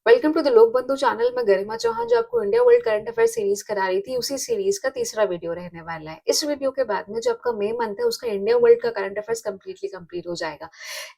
Welcome to the लोक बंधु channel. मैं गरिमा चौहान जो आपको India world current affair series करा रही थी, उसी सीरीज का तीसरा वीडियो रहने वाला है। इस वीडियो के बाद में जो आपका मई मंथ है उसका इंडिया वर्ल्ड का करंट अफेयर्स कंप्लीटली कंप्लीट हो जाएगा।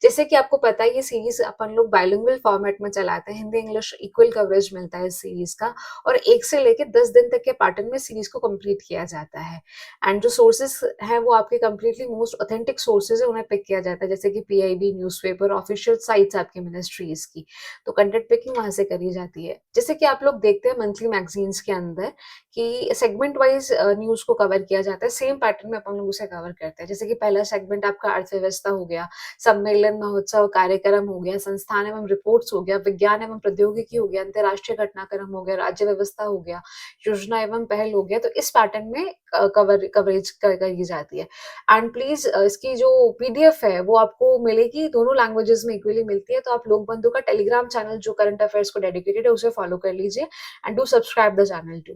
जैसे कि आपको पता है ये सीरीज अपन लोग बाइलिंगुअल फॉर्मेट में चलाते हैं, हिंदी इंग्लिश इक्वल कवरेज मिलता है इस सीरीज का, और 1 से लेकर 10 दिन तक के पैटर्न में सीरीज को कंप्लीट किया जाता है। एंड जो सोर्सेस हैं वो आपके कंप्लीटली मोस्ट ऑथेंटिक सोर्सेज है, उन्हें पिक किया जाता है, जैसे कि पीआईबी न्यूज़पेपर, ऑफिशियल साइट्स आपकी मिनिस्ट्रीज की। तो कंटेंट पिकिंग वहां से करी जाती है। जैसे कि आप लोग देखते हैं मंथली मैगजीन्स के अंदर कि सेगमेंट वाइज न्यूज को कवर किया जाता है, सेम पैटर्न में अपन लोग उसे कवर करते हैं। जैसे कि पहला सेगमेंट आपका अर्थव्यवस्था हो गया, सम्मेलन महोत्सव कार्यक्रम हो गया, संस्थान एवं रिपोर्ट्स हो गया, विज्ञान एवं प्रौद्योगिकी हो गया, अंतर्राष्ट्रीय घटनाक्रम हो गया, राज्य व्यवस्था हो गया, योजना एवं पहल हो गया। तो इस पैटर्न में कवरेज करी जाती है। एंड प्लीज इसकी जो पीडीएफ है वो आपको मिलेगी, दोनों लैंग्वेजेस में इक्वली मिलती है। तो आप लोक बंधु का टेलीग्राम चैनल जो करंट अफेयर्स को डेडिकेटेड है उसे फॉलो कर लीजिए and do subscribe the channel too.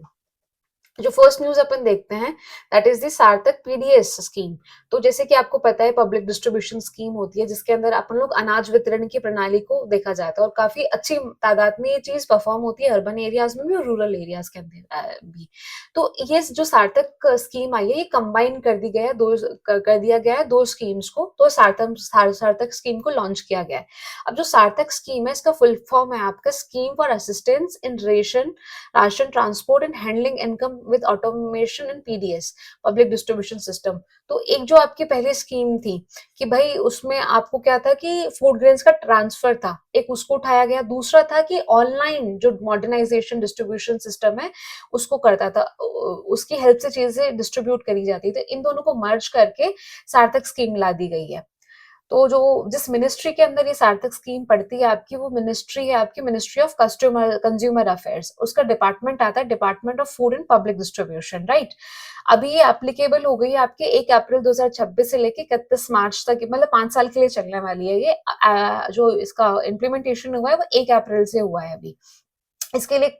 जो फर्स्ट न्यूज अपन देखते हैं that is the Sarthak PDS scheme. तो जैसे कि आपको पता है पब्लिक डिस्ट्रीब्यूशन स्कीम होती है जिसके अंदर अपन लोग अनाज वितरण की प्रणाली को देखा जाता है, और काफी अच्छी तादाद में ये चीज परफॉर्म होती है अर्बन एरियाज में भी और रूरल एरियाज के अंदर भी। तो ये जो सार्थक स्कीम आई है ये कंबाइन कर दी गया है, कर दिया गया है दो स्कीम्स को, तो सार्थक स्कीम को लॉन्च किया गया है। अब जो सार्थक स्कीम है इसका फुल फॉर्म है आपका scheme for assistance in ration transport and handling income with automation and PDS, public distribution system. तो एक जो आपकी पहली स्कीम थी कि भाई उसमें आपको क्या था कि फूड ग्रेन्स का ट्रांसफर था, एक उसको उठाया गया। दूसरा था कि ऑनलाइन जो मॉडर्नाइजेशन डिस्ट्रीब्यूशन सिस्टम है उसको करता था, उसकी हेल्प से चीजें डिस्ट्रीब्यूट करी जाती थी। तो इन दोनों को मर्ज करके सार्थक स्कीम ला दी गई है। तो जो जिस मिनिस्ट्री के अंदर ये सार्थक स्कीम पड़ती है आपकी, वो मिनिस्ट्री है आपकी ministry of customer consumer affairs. उसका डिपार्टमेंट आता है department of food and public distribution, right. अभी ये एप्लीकेबल हो गई है आपके 1 अप्रैल 2026 से लेके 31 मार्च तक, मतलब 5 साल के लिए चलने वाली है ये। जो इसका इम्प्लीमेंटेशन हुआ है वो 1 अप्रैल से हुआ है अभी। इसके लिए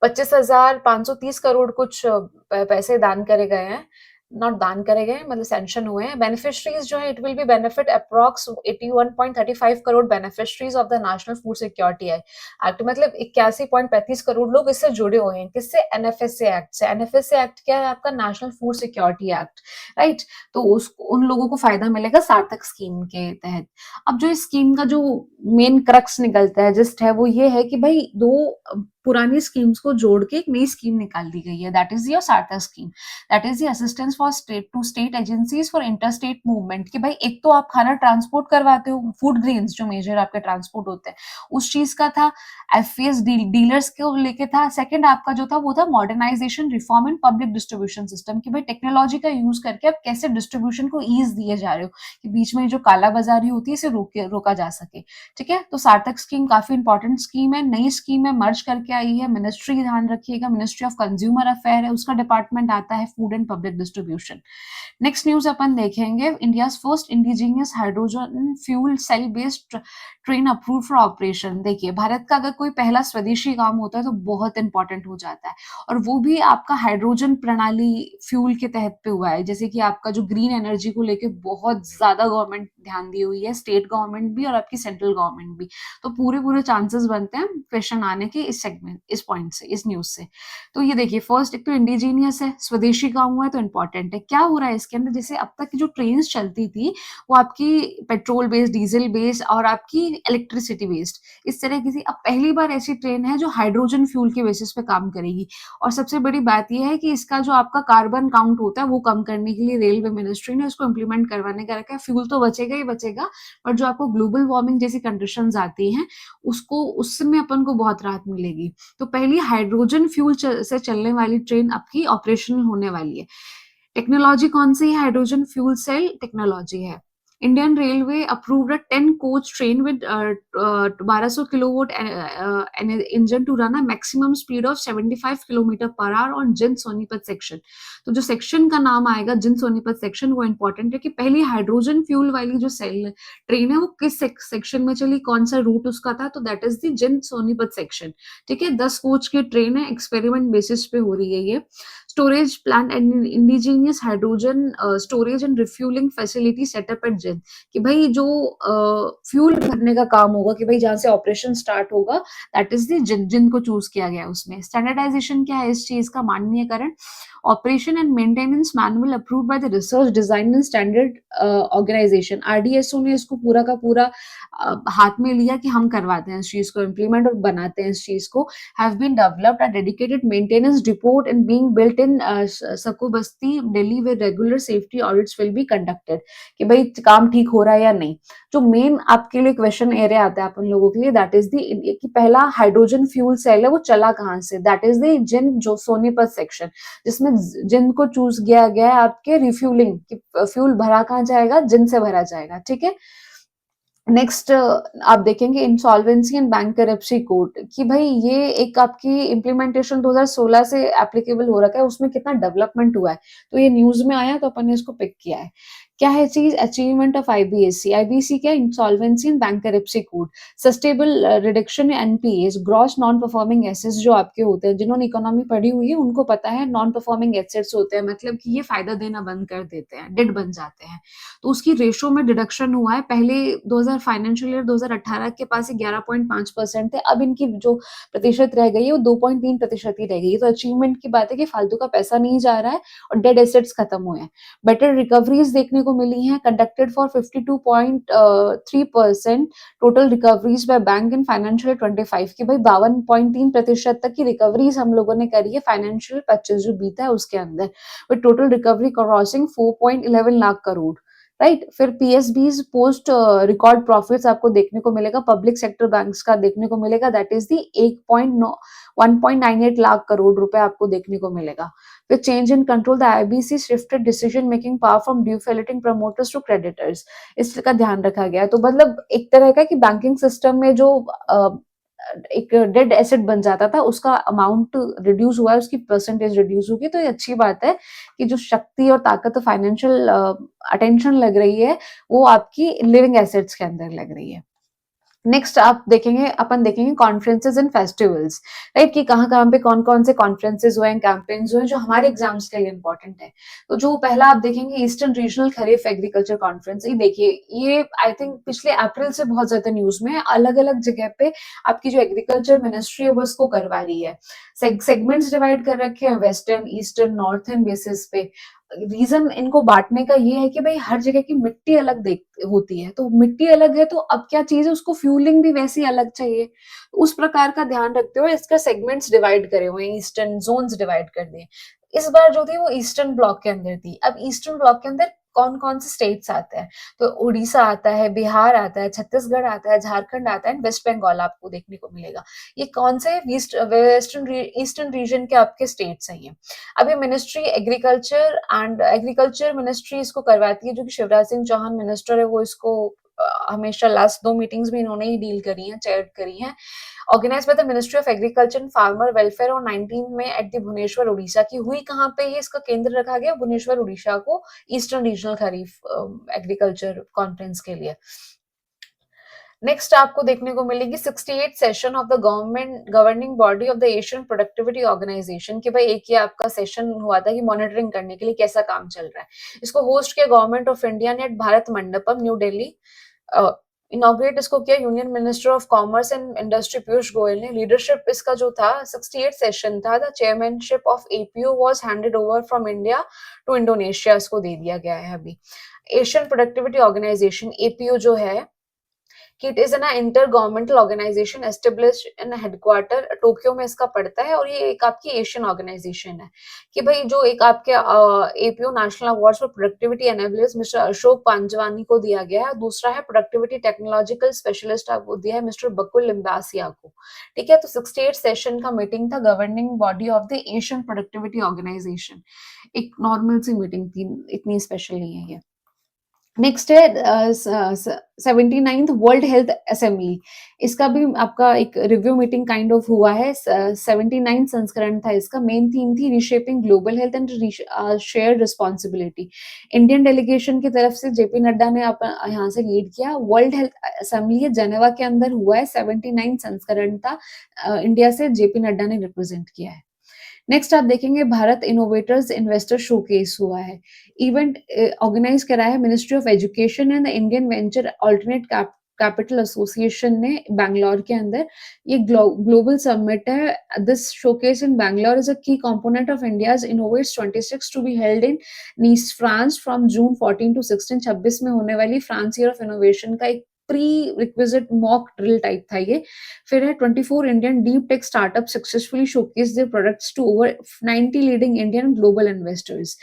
25,530 करोड़ कुछ पैसे दान करे गए हैं, नॉट दान करे गए मतलब सैंक्शन हुए हैं। बेनिफिशरीज जो है it will be benefit approx 81.35 crore beneficiaries of the national food security act, मतलब 81.35 करोड़ लोग इससे जुड़े हुए हैं। किससे? एनएफएसए एक्ट से। एनएफएसए एक्ट क्या है आपका? National food security act, right. तो उन लोगों को फायदा मिलेगा सार्थक स्कीम के तहत। अब जो इस स्कीम का जो मेन क्रक्स निकलता है जिस्ट है वो ये है कि भाई दो पुरानी स्कीम्स को जोड़ के एक नई स्कीम निकाल दी गई है, दैट इज योर सार्थक scheme. That is the assistance for state agencies for inter state movement. कि भाई एक तो आप खाना ट्रांसपोर्ट करवाते हो, फूड ग्रेन्स जो मेजर आपके ट्रांसपोर्ट होते हैं उस चीज का था, एफपीएस डीलर्स को लेके था। सेकंड आपका जो था वो था modernisation reform in public distribution system, कि भाई टेक्नोलॉजी का यूज करके आप कैसे डिस्ट्रीब्यूशन को ईज दिए जा रहे हो कि बीच में जो काला बाजारी होती है इसे रोका जा सके। ठीक है, तो सार्थक स्कीम काफी इंपॉर्टेंट स्कीम है, नई स्कीम है, मर्ज करके आई है। मिनिस्ट्री ध्यान रखिएगा, मिनिस्ट्री ऑफ कंज्यूमर अफेयर है, उसका डिपार्टमेंट आता है food and public distribution. Next news अपन देखेंगे, India first indigenous hydrogen fuel cell based train approve for operation. देखिए भारत का अगर कोई पहला स्वदेशी काम होता है तो बहुत इंपॉर्टेंट हो जाता है, और वो भी आपका हाइड्रोजन प्रणाली फ्यूल के तहत पे हुआ है। जैसे कि आपका जो ग्रीन एनर्जी को लेके बहुत ज्यादा गवर्नमेंट ध्यान दी हुई है, स्टेट गवर्नमेंट भी और आपकी सेंट्रल गवर्नमेंट भी। तो पूरे पूरे चांसेस बनते हैं क्वेश्चन आने के इस सेगमेंट, इस पॉइंट से, इस न्यूज से। तो ये देखिए फर्स्ट एक तो इंडिजीनियस है, स्वदेशी काम हुआ है तो इंपॉर्टेंट है। क्या हो रहा है इसके अंदर, जैसे अब तक की जो ट्रेन चलती थी वो आपकी पेट्रोल बेस्ड, डीजल बेस्ड और आपकी इलेक्ट्रिसिटी बेस्ड इस तरह की थी। अब पहली बार ऐसी ट्रेन है जो हाइड्रोजन फ्यूल के बेसिस पे काम करेगी। और सबसे बड़ी बात यह है कि इसका जो आपका कार्बन काउंट होता है वो कम करने के लिए रेलवे मिनिस्ट्री ने इसको इम्प्लीमेंट करवाने का रखा है। फ्यूल तो बचेगा ही बचेगा, पर जो आपको ग्लोबल वार्मिंग जैसी कंडीशंस आती हैं उसको, उसमें अपन को बहुत राहत मिलेगी। तो पहली हाइड्रोजन फ्यूल से चलने वाली ट्रेन आपकी ऑपरेशनल होने वाली है। टेक्नोलॉजी कौन सी है? हाइड्रोजन फ्यूल सेल टेक्नोलॉजी है। Indian railway approved a 10 coach train with 1200 kilowatt engine to run a maximum speed of 75 kilometre per hour on Jind Sonipat section. तो जो सेक्शन का नाम आएगा जिंद सोनीपत सेक्शन वो इंपॉर्टेंट है कि पहली हाइड्रोजन फ्यूल वाली जो सेल ट्रेन है वो किस सेक्शन में चली, कौन सा रूट उसका था, तो that is the Jind Sonipat section. ठीक है, 10 कोच की ट्रेन है, एक्सपेरिमेंट बेसिस पे हो रही है ये। Storage plant and indigenous hydrogen storage and refuelling facility setup at Jind, कि भाई जो फ्यूल भरने का काम होगा, कि भाई जहाँ से ऑपरेशन स्टार्ट होगा, दैट इज द जिंद, जिंद को चूज किया गया है उसमें। स्टैंडर्डाइजेशन क्या है इस चीज का, माननीयकरण, operation and maintenance manual approved by the research design and standard organisation, RDSO ने इसको पूरा का पूरा हाथ में लिया कि हम करवाते हैं इस चीज को इम्प्लीमेंट और बनाते हैं इस चीज को। Have been developed a dedicated maintenance depot and being built in Shakurbasti Delhi, where regular safety audits will be conducted, कि भाई काम ठीक हो रहा है या नहीं। जो मेन आपके लिए क्वेश्चन एरिया आता है अपन लोगों के लिए, दैट इज द कि पहला हाइड्रोजन फ्यूल सेल है वो चला कहाँ से, दैट इज द जिंद जो सोनीपत सेक्शन, जिसमें जिंद को चूज किया गया है आपके रिफ्यूलिंग, कि फ्यूल भरा कहाँ जाएगा, जिंद से भरा जाएगा, ठीक है। नेक्स्ट आप देखेंगे इंसॉल्वेंसी एंड बैंक करप्सी कोड, कि भाई ये एक आपकी इम्प्लीमेंटेशन 2016 से एप्लीकेबल हो रखा है, उसमें कितना डेवलपमेंट हुआ है, तो ये न्यूज में आया तो अपन ने इसको पिक किया है। क्या है चीज, अचीवमेंट ऑफ आईबीएससी, आईबीसी क्या, insolvency and bank करप्सी code, sustainable reduction NPS, gross non performing assets जो आपके होते हैं, जिन्होंने इकोनॉमी पढ़ी हुई है उनको पता है, नॉन परफॉर्मिंग एसेट्स होते हैं मतलब कि ये फायदा देना बंद कर देते हैं, डेड बन जाते हैं, तो उसकी रेशो में डिडक्शन हुआ है। पहले 2000 फाइनेंशियल ईयर 2018 के पास 11.5% थे, अब इनकी जो प्रतिशत रह गई है वो 2.3% ही रह गई है। तो अचीवमेंट की बात है कि फालतू का पैसा नहीं जा रहा है और डेड एसेट्स खत्म हुए हैं। बेटर रिकवरीज देखने को मिली हैं, conducted for 52.3% total recoveries by bank in financial 25, की भाई 52.3% तक की रिकवरीज हम लोगों ने करी है फाइनेंशियल 25 जो बीता है उसके अंदर, with total recovery crossing 4.11 lakh crore, right. फिर पीएसबीज पोस्ट रिकॉर्ड प्रॉफिट्स आपको देखने को मिलेगा, पब्लिक सेक्टर बैंक्स का देखने को मिलेगा, that is the 1.98 lakh crore रुपए आपको देखने को मिलेगा। फिर change in control, the IBC shifted decision making power from defaulting promoters to creditors, इसका ध्यान रखा गया है। तो मतलब एक तरह का कि बैंकिंग सिस्टम में जो एक डेड एसेट बन जाता था उसका अमाउंट रिड्यूस हुआ है, उसकी परसेंटेज रिड्यूस होगी, तो ये अच्छी बात है कि जो शक्ति और ताकत फाइनेंशियल अटेंशन लग रही है वो आपकी लिविंग एसेट्स के अंदर लग रही है। नेक्स्ट आप देखेंगे, अपन देखेंगे कॉन्फ्रेंसेज एंड फेस्टिवल्स, राइट, कि कहाँ कहाँ पे कौन कौन से कॉन्फ्रेंसेज हुए हैं, कैंपेन्स हुए हैं जो हमारे एग्जाम्स के लिए इंपॉर्टेंट है। तो जो पहला आप देखेंगे eastern regional kharif agriculture conference, ये देखिए, ये आई थिंक पिछले अप्रैल से बहुत ज्यादा न्यूज में है, अलग अलग जगह पे आपकी जो एग्रीकल्चर मिनिस्ट्री है वो इसको करवा रही है। सेगमेंट्स डिवाइड कर रखे हैं वेस्टर्न, ईस्टर्न, नॉर्थर्न बेसिस पे। रीजन इनको बांटने का ये है कि भाई हर जगह की मिट्टी अलग देख होती है, तो मिट्टी अलग है तो अब क्या चीज है, उसको फ्यूलिंग भी वैसी अलग चाहिए, उस प्रकार का ध्यान रखते हुए इसका सेगमेंट्स डिवाइड करे हुए हैं, ईस्टर्न जोन्स डिवाइड कर दिए। इस बार जो थी वो ईस्टर्न ब्लॉक के अंदर थी। अब ईस्टर्न ब्लॉक के अंदर कौन कौन से स्टेट्स आते हैं, तो उड़ीसा आता है, बिहार आता है, छत्तीसगढ़ आता है, झारखंड आता है एंड वेस्ट बंगाल आपको देखने को मिलेगा। ये कौन से वेस्टर्न ईस्टर्न रीजन के आपके स्टेट्स हैं ये। अभी मिनिस्ट्री एग्रीकल्चर मिनिस्ट्री इसको करवाती है, जो कि शिवराज सिंह चौहान मिनिस्टर है वो इसको हमेशा लास्ट 2 मीटिंग्स में इन्होंने ही डील करी हैं, चेयर करी हैं। Organise by the ministry of agriculture and farmer welfare और 19 में एट द भुवनेश्वर उड़ीसा की हुई। कहाँ पे ये इसका केंद्र रखा गया, भुवनेश्वर उड़ीसा को, eastern regional kharif agriculture conference के लिए। नेक्स्ट आपको देखने को मिलेगी 68 session of the governing body of the Asian productivity Organisation, कि भाई एक ये आपका सेशन हुआ था कि मॉनिटरिंग करने के लिए कैसा काम चल रहा है। इसको होस्ट किया गवर्नमेंट ऑफ इंडिया ने at Bharat Mandapam New Delhi. Inaugurate इसको किया Union Minister of Commerce and Industry Piyush Goyal ने। लीडरशिप इसका जो था 68 सेशन था, the chairmanship of APO was handed over from India to Indonesia, इसको दे दिया गया है अभी। एशियन प्रोडक्टिविटी ऑर्गेनाइजेशन एपीओ जो है कि it is an intergovernmental organisation established in headquarter Tokyo में इसका पड़ता है, और ये एक आपकी एशियन ऑर्गेनाइजेशन है। कि भाई जो एक आपके APO national award for productivity enablers mister Ashok Panjwani को दिया गया है, दूसरा है प्रोडक्टिविटी टेक्नोलॉजिकल स्पेशलिस्ट आपको दिया है मिस्टर बकुल लिम्बासिया को। ठीक है, तो 68 सेशन का मीटिंग था governing body of the Asian productivity organization. एक नॉर्मल सी मीटिंग थी, इतनी स्पेशल नहीं है ये। नेक्स्ट है 79th वर्ल्ड हेल्थ असेंबली, इसका भी आपका एक रिव्यू मीटिंग काइंड ऑफ हुआ है। 79 संस्करण था इसका। मेन थीम थी reshaping global health and shared responsibility. Indian delegation की तरफ से जेपी नड्डा ने यहाँ से लीड किया। वर्ल्ड हेल्थ असेंबली है जेनेवा के अंदर हुआ है, 79 संस्करण था। इंडिया से जेपी नड्डा ने रिप्रेजेंट किया है। नेक्स्ट आप देखेंगे भारत इनोवेटर्स इन्वेस्टर शोकेस हुआ है। इवेंट ऑर्गेनाइज करा है ministry of education and the Indian venture alternate capital association ने बैंगलोर के अंदर। ये ग्लोबल समिट है। This showcase in Bangalore is a key component of India's innovates 26 to be held in Nice France from June 14 to 16। 26 में होने वाली France year of innovation का एक prerequisite mock drill type था ये। फिर है 24 Indian deep tech startup successfully showcase their products to over 90 leading Indian global investors.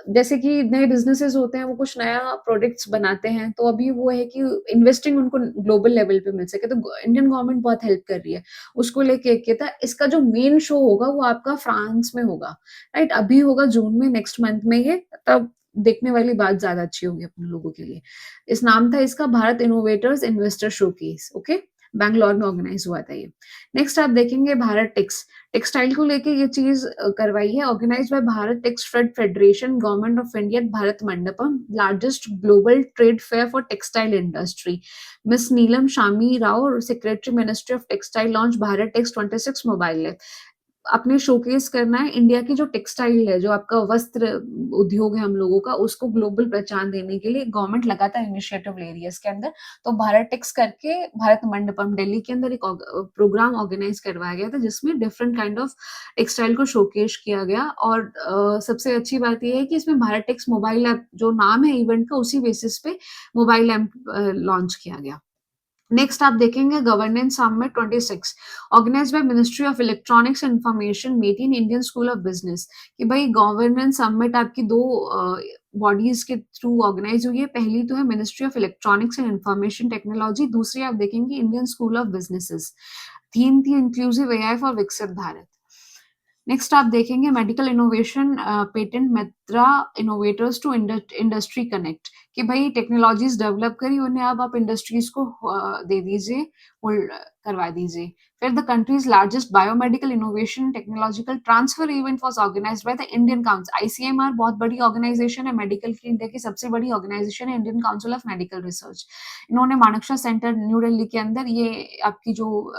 जैसे कि नए बिजनेसेस होते हैं, वो कुछ नया प्रोडक्ट्स बनाते हैं, तो अभी वो है कि इन्वेस्टिंग उनको ग्लोबल लेवल पे मिल सके, तो इंडियन गवर्नमेंट बहुत हेल्प कर रही है उसको लेके। एक ये था। इसका जो मेन शो होगा वो आपका फ्रांस में होगा, राइट? अभी होगा जून में, नेक्स्ट मंथ में ये, तब देखने वाली बात ज्यादा अच्छी होगी अपने लोगों के लिए। इस नाम था इसका Bharat innovators investor showcase. Okay, Bangalore में ऑर्गेनाइज हुआ था ये। नेक्स्ट आप देखेंगे भारत टेक्स। टेक्सटाइल को लेके ये चीज करवाई है, organize by Bharat Tex trade federation, government of India, Bharat Mandapam, largest global trade fair for textile industry. Miss Neelam Shami Rao, secretary ministry of textile, launch Bharat Tex 26 mobile app. अपने शोकेस करना है इंडिया की जो टेक्सटाइल है, जो आपका वस्त्र उद्योग है हम लोगों का, उसको ग्लोबल पहचान देने के लिए गवर्नमेंट लगातार इनिशिएटिव ले रही है इसके अंदर। तो भारत टेक्स करके भारत मंडपम दिल्ली के अंदर एक प्रोग्राम ऑर्गेनाइज करवाया गया था, जिसमें डिफरेंट काइंड ऑफ टेक्सटाइल को शोकेस किया गया। और सबसे अच्छी बात यह है कि इसमें भारत टेक्स मोबाइल ऐप जो नाम है इवेंट का, उसी बेसिस पे मोबाइल ऐप लॉन्च किया गया। नेक्स्ट आप देखेंगे governance summit 26, organise by ministry of electronics and information, मेटीन इंडियन स्कूल ऑफ बिजनेस। कि भाई गवर्नेंस समिट आपकी दो बॉडीज के थ्रू ऑर्गेनाइज हुई है। पहली तो है ministry of electronics and information technology, दूसरी आप देखेंगे Indian school of businesses. Theme थी inclusive AI for Viksit Bharat. Next आप देखेंगे medical innovation patent Mitra innovators to industry connect. कि भाई टेक्नोलॉजीज डेवलप करी, उन्हें अब आप इंडस्ट्रीज को दे दीजिए, करवा दीजिए। फिर the country's largest biomedical innovation technological transfer event was organized by the Indian council. ICMR बहुत बड़ी ऑर्गेनाइजेशन है मेडिकल की, इंडिया की सबसे बड़ी ऑर्गेनाइजेशन है, Indian council of medical research. इन्होंने मानेकशॉ सेंटर न्यू दिल्ली के अंदर ये आपकी जो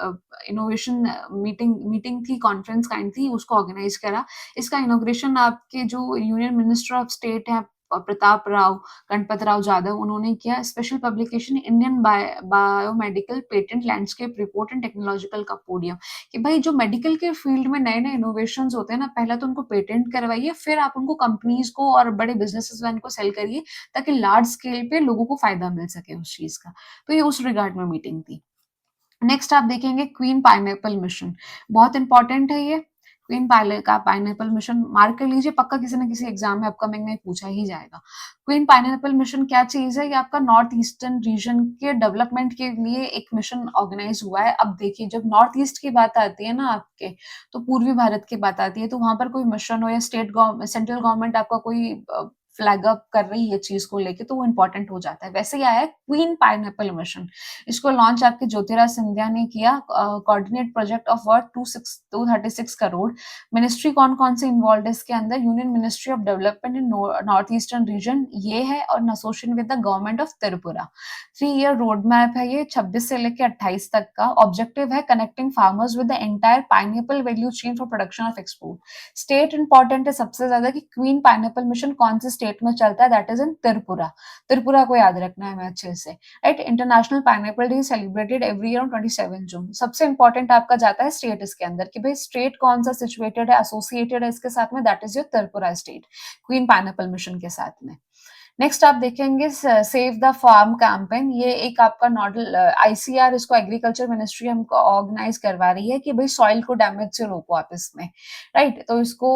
इनोवेशन मीटिंग थी, कॉन्फ्रेंस काइंड थी, उसको ऑर्गेनाइज करा। इसका इनोग्रेशन आपके जो यूनियन मिनिस्टर ऑफ स्टेट है प्रताप राव गणपत राव जाधव, उन्होंने किया। Special publication Indian biomedical patent landscape report and technological का पोडियम। कि भाई जो मेडिकल के फील्ड में नए नए इनोवेशन होते हैं ना, पहले तो उनको पेटेंट करवाइए, फिर आप उनको कंपनीज को और बड़े बिजनेसेस को सेल करिए, ताकि लार्ज स्केल पे लोगों को फायदा मिल सके उस चीज का। तो ये उस रिगार्ड में मीटिंग थी। नेक्स्ट आप देखेंगे क्वीन पाइनएप्पल मिशन, बहुत इंपॉर्टेंट है ये। क्वीन पाइनएप्पल मिशन मार्क कर लीजिए, पक्का किसी न किसी एग्जाम में अपकमिंग में पूछा ही जाएगा। क्वीन पाइनएप्पल मिशन क्या चीज है? ये आपका नॉर्थ ईस्टर्न रीजन के डेवलपमेंट के लिए एक मिशन ऑर्गेनाइज हुआ है। अब देखिए, जब नॉर्थ ईस्ट की बात आती है ना आपके, तो पूर्वी भारत की बात आती है, तो वहां पर कोई मिशन हो या सेंट्रल गवर्नमेंट आपका कोई फ्लैग अप कर रही है चीज को लेके, तो वो इंपॉर्टेंट हो जाता है। वैसे ही आया है क्वीन पाइनएप्पल मिशन। इसको लॉन्च आपके ज्योतिराज सिंधिया ने किया। Coordinate project of worth 236 crore. Ministry कौन कौन से इन्वॉल्व है इसके अंदर? Union ministry of development in north eastern region ये है, और association with the government of Tripura. 3 year road map है ये, 26 से लेकर 28 तक का। ऑब्जेक्टिव है connecting farmers with the entire pineapple value chain for production of export. State important है सबसे ज्यादा कि क्वीन पाइनएप्पल मिशन कौन से स्टेट में चलता है, that is in Tripura. Tripura को याद रखना है हमें अच्छे से, right? International pineapple day celebrated every year on 27 जून। सबसे इंपॉर्टेंट आपका जाता है स्टेट इसके अंदर, कि भाई स्टेट कौन सा सिचुएटेड है, एसोसिएटेड है इसके साथ में, that is your Tripura state, queen pineapple mission के साथ में। नेक्स्ट आप देखेंगे सेव द फार्म कैंपेन। ये एक आपका नॉडल आईसीआर, इसको एग्रीकल्चर मिनिस्ट्री हमको ऑर्गेनाइज करवा रही है कि भाई सॉइल को डैमेज से रोको आप इसमें, राइट? तो इसको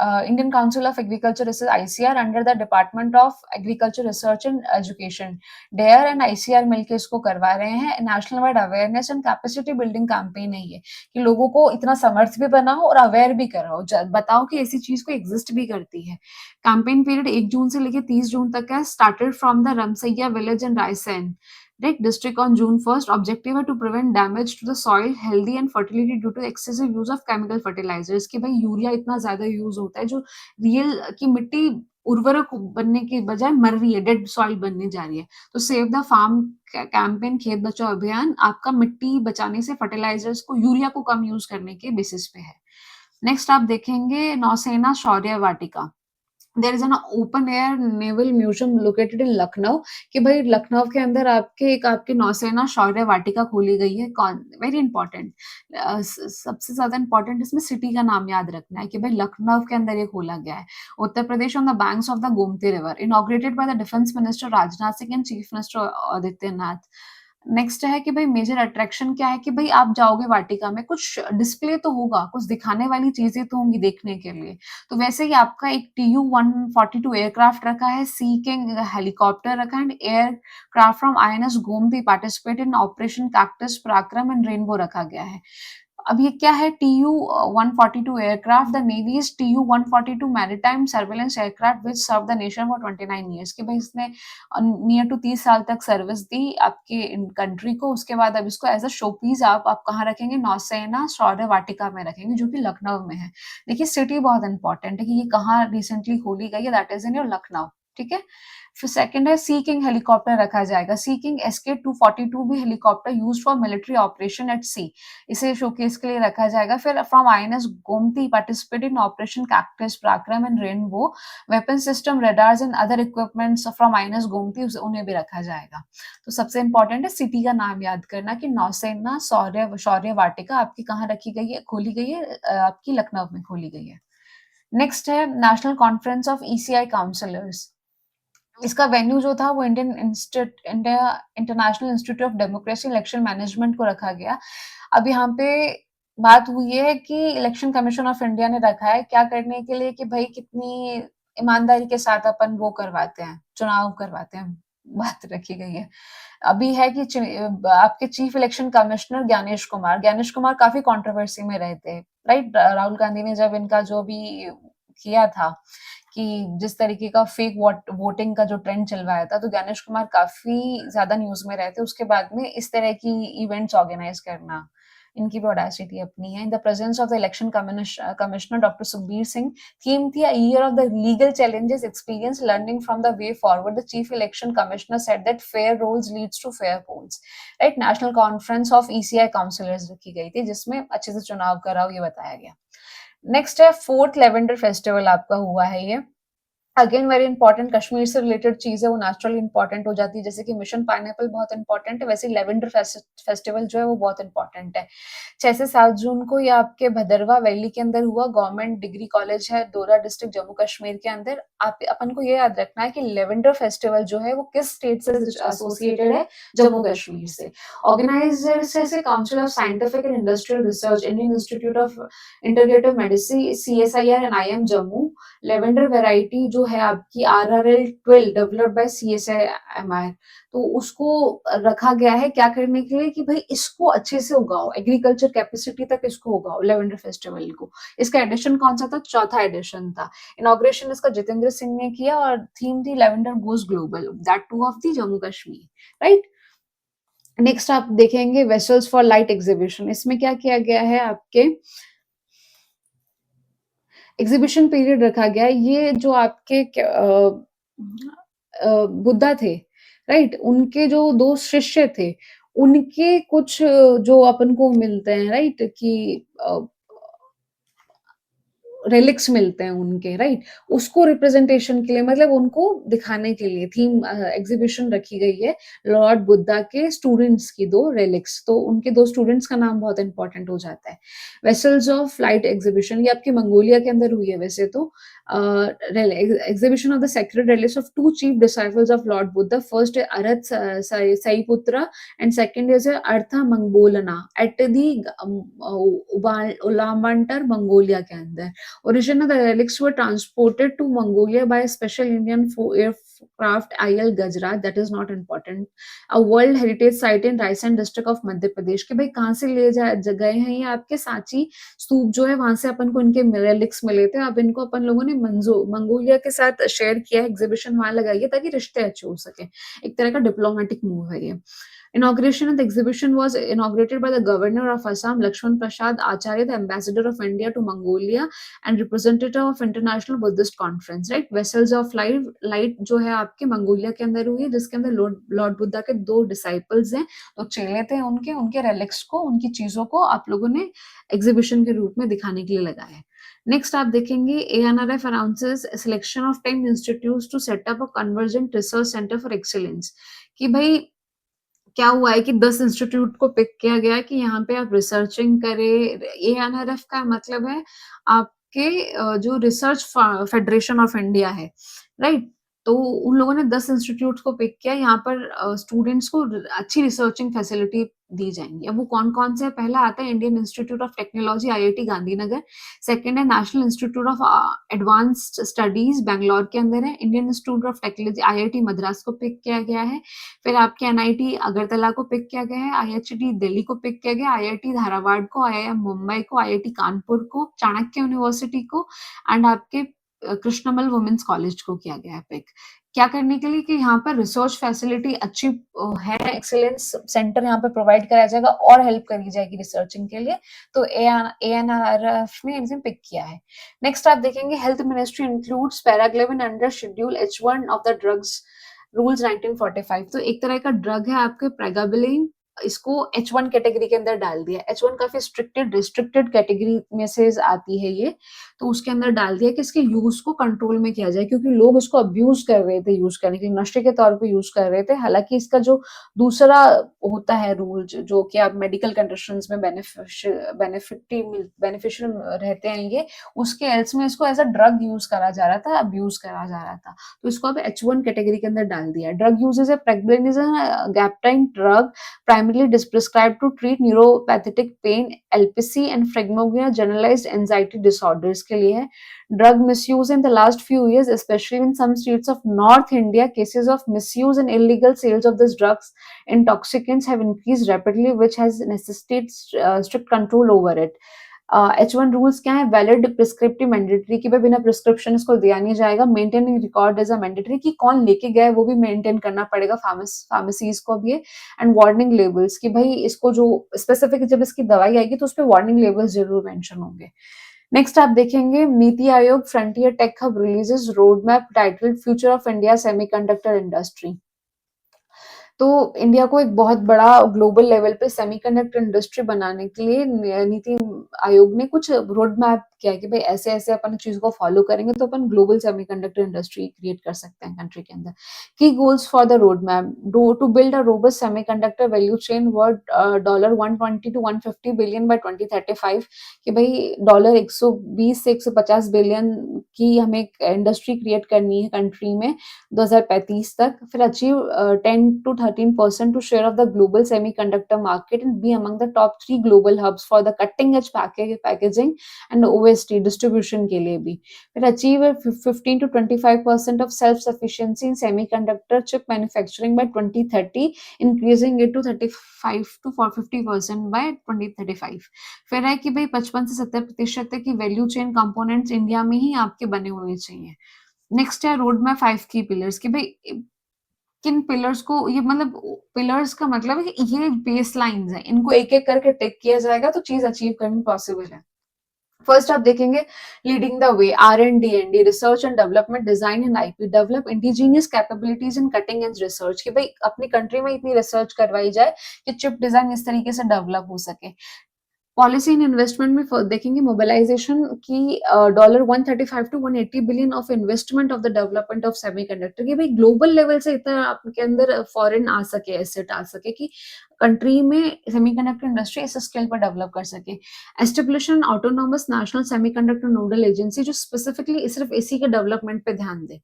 Indian council of agriculture research ICR under the department of agriculture research and education, DARE and ICR मिलकर इसको करवा रहे हैं। National wide awareness and capacity building campaign है ये, कि लोगों को इतना समर्थ भी बनाओ और अवेयर भी कराओ, बताओ कि ऐसी चीज को एग्जिस्ट भी करती है। कैंपेन पीरियड 1 जून से लेकर 30 जून तक है। Started from the Ramsaiya village in Raisen district on June 1st. Objective है to prevent damage to the soil, healthy and fertility due to excessive use of chemical fertilizers। कि भाई यूरिया इतना ज्यादा यूज होता है, जो रियल की मिट्टी उर्वरक बनने के बजाय मर रही है, डेड सॉइल बनने जा रही है। तो सेव द फार्म कैंपेन, खेत बचाओ अभियान, आपका मिट्टी बचाने से फर्टिलाइजर्स को, यूरिया को कम यूज करने के बेसिस पे है। नेक्स्ट आप देखेंगे Nausena Shaurya Vatika. There is an open air naval museum located in Lucknow, कि भाई लखनऊ के अंदर आपकी नौसेना शौर्य वाटिका खोली गई है। कौन, वेरी इंपॉर्टेंट, सबसे ज्यादा इंपॉर्टेंट इसमें सिटी का नाम याद रखना है कि भाई लखनऊ के अंदर ये खोला गया है। Uttar Pradesh on the banks of the Gomti river, inaugurated by the defence minister Rajnath Singh and chief minister Adityanath. Next है कि भाई मेजर अट्रैक्शन क्या है, कि भाई आप जाओगे वाटिका में, कुछ डिस्प्ले तो होगा, कुछ दिखाने वाली चीजें तो होंगी देखने के लिए। तो वैसे ही आपका एक TU-142 एयरक्राफ्ट रखा है, सी किंग हेलीकॉप्टर रखा है, and aircraft from INS Gomti participate in operation cactus Parakram and rainbow रखा गया है। अब ये क्या है, TU-142 aircraft, the navy's TU-142 maritime surveillance aircraft which serve the nation for 29 years, कि भाई इसने नियर टू 30 साल तक सर्विस दी आपके कंट्री को। उसके बाद अब इसको एज अ शोपीस आप कहाँ रखेंगे, नौसेना शौर्य वाटिका में रखेंगे, जो कि लखनऊ में है। देखिए सिटी बहुत इंपॉर्टेंट है कि ये कहाँ रिसेंटली खोली गई है, that is in your Lucknow. ठीक है। फिर सेकंड है सी किंग हेलीकॉप्टर रखा जाएगा। सी किंग SK-242 भी helicopter use for military operation at sea, इसे शोकेस के लिए रखा जाएगा। फिर from INS Gomti participate in operation cactus Parakram and rainbow, weapon system radars and other equipments from INS Gomti, उन्हें भी रखा जाएगा। तो सबसे इंपॉर्टेंट है सिटी का नाम याद करना कि नौसेना शौर्य शौर्य वाटिका आपकी कहाँ रखी गई है, खोली गई है, आपकी लखनऊ में खोली गई है। नेक्स्ट है national conference of ECI councillors. इसका वेन्यू जो था वो India international institute of democracy election management को रखा गया। अब यहाँ पे बात हुई है कि इलेक्शन कमीशन ऑफ इंडिया ने रखा है क्या करने के लिए, कि भाई कितनी ईमानदारी के साथ अपन वो करवाते हैं, चुनाव करवाते हैं, बात रखी गई है। अभी है कि आपके chief election commissioner Gyanesh Kumar काफी कंट्रोवर्सी में रहे थे, राइट। राहुल गांधी ने जब इनका जो भी किया था कि जिस तरीके का फेक वोटिंग का जो ट्रेंड चलवाया था, तो ज्ञानेश कुमार काफी ज्यादा न्यूज में रहे थे। उसके बाद में इस तरह की इवेंट्स ऑर्गेनाइज करना, इनकी भी ऑडेसिटी अपनी है। In the presence of the election commissioner doctor Sukhbir Singh, theme थी a year of the legal challenges experience learning from the way forward. The chief election commissioner said that fair rules leads to fair polls, right. National conference of ECI councillors रखी गई थी, जिसमें अच्छे से चुनाव कराओ ये बताया गया। नेक्स्ट है फोर्थ लेवेंडर फेस्टिवल आपका हुआ है ये। अगेन वेरी इंपॉर्टेंट, कश्मीर से रिलेटेड चीज है वो नेचुरली इंपॉर्टेंट हो जाती है, जैसे कि मिशन पाइनएप्पल बहुत इंपॉर्टेंट है, वैसे लेवेंडर फेस्टिवल जो है वो बहुत इंपॉर्टेंट है। 6 से 7 जून को ये आपके भदरवा वैली के अंदर हुआ, गवर्नमेंट डिग्री कॉलेज है, डोडा डिस्ट्रिक्ट जम्मू कश्मीर के अंदर। आप अपन को ये याद रखना है कि लेवेंडर फेस्टिवल जो है वो किस स्टेट से एसोसिएटेड है, जम्मू कश्मीर से। ऑर्गेनाइजर्स है council of scientific and industrial research, Indian institute of integrative medicine, CSIR and IM Jammu. Lavender variety जो है आपकी RRL-12 डेवलप्ड बाय CSIMR, तो उसको रखा गया है क्या करने के लिए, कि भाई इसको अच्छे से उगाओ, एग्रीकल्चर कैपेसिटी तक इसको उगाओ लेवेंडर फेस्टिवल को। इसका एडिशन कौन सा था, चौथा एडिशन था। इनॉग्रेशन इसका जितेंद्र सिंह ने किया और थीम थी lavender goes global, that two of the Jammu Kashmir, right. Next आप देखेंगे वेसल्स फॉर लाइट एग्जीबिशन। इसमें क्या किया गया है, आपके एग्जीबिशन पीरियड रखा गया है। ये जो आपके बुद्धा थे, राइट, उनके जो दो शिष्य थे, उनके कुछ जो अपन को मिलते हैं, राइट, कि रिलिक्स मिलते हैं उनके, राइट, उसको रिप्रेजेंटेशन के लिए, मतलब उनको दिखाने के लिए थीम एग्जीबिशन रखी गई है। लॉर्ड बुद्धा के स्टूडेंट्स की दो रिलिक्स, तो उनके दो स्टूडेंट्स का नाम बहुत इंपॉर्टेंट हो जाता है। वेसल्स ऑफ लाइट एग्जीबिशन ये आपकी मंगोलिया के अंदर हुई है वैसे तो। Exhibition of the sacred relics of two chief disciples of lord Buddha, first Arahat Sariputra and second is Arahat Moggallana at the Ulaanbaatar Mongolia के अंदर। Originally, the relics were transported to Mongolia by a special Indian aircraft IL Gujarat. That is not important. A World Heritage Site in Raisen district of Madhya Pradesh। के भाई कहाँ से ले गए हैं ये, आपके सांची स्तूप जो है वहां से अपन को इनके रिलिक्स मिले थे। अब इनको अपन लोगों ने मंगोलिया के साथ शेयर किया है, एग्जीबिशन वहां लगाई है ताकि रिश्ते अच्छे हो सके। एक तरह का डिप्लोमेटिक मूव है ये। Inauguration of the exhibition was inaugurated by the Governor of Assam, Lakshman Prasad Acharya, the Ambassador of India to Mongolia and representative of International Buddhist Conference, right? Vessels of light जो है आपके Mongolia के अंदर हुई है, जिसके अंदर Lord Buddha के दो डिसाइपल्स हैं, तो चेले थे उनके रिलिक्स को, उनकी चीजों को आप लोगों ने एग्जीबिशन के रूप में दिखाने के लिए लगाया है। नेक्स्ट आप देखेंगे ANRF announces selection of 10 institutes to set up a convergent research centre for excellence, कि भाई क्या हुआ है कि 10 इंस्टीट्यूट को पिक किया गया है कि यहाँ पे आप रिसर्चिंग करें। ANRF का मतलब है आपके जो रिसर्च फेडरेशन ऑफ इंडिया है, राइट? तो उन लोगों ने 10 इंस्टीट्यूट्स को पिक किया, यहाँ पर स्टूडेंट्स को अच्छी रिसर्चिंग फैसिलिटी दी जाएंगी। अब वो कौन-कौन से है? पहला आता है Indian institute of technology IIT Gandhinagar, second है national institute of advanced studies Bangalore के अंदर है, Indian institute of technology IIT Madras को पिक किया गया है, फिर आपके NIT अगरतला को पिक किया गया है, IHT दिल्ली को पिक किया गया, IIT धारावाड़ को, IIM मुंबई को, IIT कानपुर को, चाणक्य यूनिवर्सिटी को एंड आपके कृष्णमल वुमेन्स कॉलेज को किया गया है पिक। क्या करने के लिए? कि यहाँ पर रिसर्च फैसिलिटी अच्छी है, एक्सीलेंस सेंटर यहाँ पे प्रोवाइड कराया जाएगा और हेल्प करी जाएगी रिसर्चिंग के लिए। तो ANRF ने इसे पिक किया है। नेक्स्ट आप देखेंगे health ministry includes pregabalin under schedule H1 of the drugs rules 1945। तो एक तरह का ड्रग है आपके प्रेगाबिलिन, इसको H1 कैटेगरी के अंदर डाल दिया। H1 काफी स्ट्रिक्टेड रिस्ट्रिक्टेड कैटेगरी में से आती है ये, तो उसके अंदर डाल दिया कि इसके यूज को कंट्रोल में किया जाए, क्योंकि लोग इसको अब्यूज कर रहे थे, यूज करने के लिए नशे के तौर पे यूज कर रहे थे। हालांकि इसका जो दूसरा होता है रूल, जो कि आप मेडिकल कंडीशंस में बेनिफिशियल रहते हैं ये, उसके एल्स में इसको एज अ ड्रग यूज करा जा रहा था, अब्यूज करा जा रहा था, तो इसको अब H1 कैटेगरी के अंदर डाल दिया। ड्रग यूजेज है pregabalin is a gabapentin drug primarily prescribed to treat neuropathic pain, LPC and phlegmogenia generalized anxiety disorders के लिए है। Drug misuse in the last few years, especially in some states of North India, cases of misuse and illegal sales of these drugs, intoxicants have increased rapidly, which has necessitated strict control over it. H1 rules क्या है? Valid prescriptive mandatory, कि भाई बिना prescription इसको दिया नहीं जाएगा। Maintaining record as a mandatory, कि कौन लेके गया है वो भी मेंटेन करना पड़ेगा फार्मेसीज को भी। एंड वार्निंग लेबल्स, कि भाई इसको जो स्पेसिफिक जब इसकी दवाई आएगी तो उस पर वार्निंग लेबल्स जरूर मेंशन होंगे। नेक्स्ट आप देखेंगे NITI Aayog frontier tech hub releases road map titled future of India semiconductor industry. तो इंडिया को एक बहुत बड़ा ग्लोबल लेवल पे सेमीकंडक्टर इंडस्ट्री बनाने के लिए नीति आयोग ने कुछ रोड मैप किया कि भाई ऐसे ऐसे अपन चीज को फॉलो करेंगे तो अपन ग्लोबल सेमीकंडक्टर इंडस्ट्री क्रिएट कर सकते हैं कंट्री के अंदर। की goals for the road map to build a robust semiconductor value chain worth $120 to 150 billion by 2035, कि भाई $120 से 150 बिलियन की हमें इंडस्ट्री क्रिएट करनी है कंट्री में 2035 तक। फिर achieve 10 to 13% to share of the global semiconductor market and be among the top 3 global hubs for the cutting edge packaging and OST distribution के लिए भी। फिर achieve 15 to 25% of self sufficiency in semiconductor chip manufacturing by 2030, increasing it to 35 to 50% by 2035। फिर है कि भाई 55 से 70% तक की वैल्यू चेन कंपोनेंट्स इंडिया में ही आपके बने होने चाहिए। नेक्स्ट है रोड मैप 5 की पिलर्स, कि भाई किन पिलर्स को, ये मतलब पिलर्स का मतलब है कि ये बेस लाइन्स हैं, इनको एक एक करके टिक किया जाएगा तो चीज अचीव करनी पॉसिबल है। फर्स्ट आप देखेंगे leading the way R&D research and development design and IP develop indigenous capabilities in cutting edge research, कि भाई अपनी कंट्री में इतनी रिसर्च करवाई जाए कि चिप डिजाइन इस तरीके से डेवलप हो सके। पॉलिसी इन इन्वेस्टमेंट में देखेंगे मोबिलाइजेशन की $135 to 180 billion of investment of the development of semiconductor, कि भाई ग्लोबल लेवल से इतना आपके अंदर फॉरेन आ सके, एसेट आ सके कि कंट्री में सेमीकंडक्टर इंडस्ट्री इस स्केल पर डेवलप कर सके। Establishment autonomous national semiconductor nodal agency, जो स्पेसिफिकली सिर्फ इसी के डेवलपमेंट पे ध्यान दे।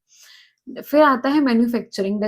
फिर आता है manufacturing,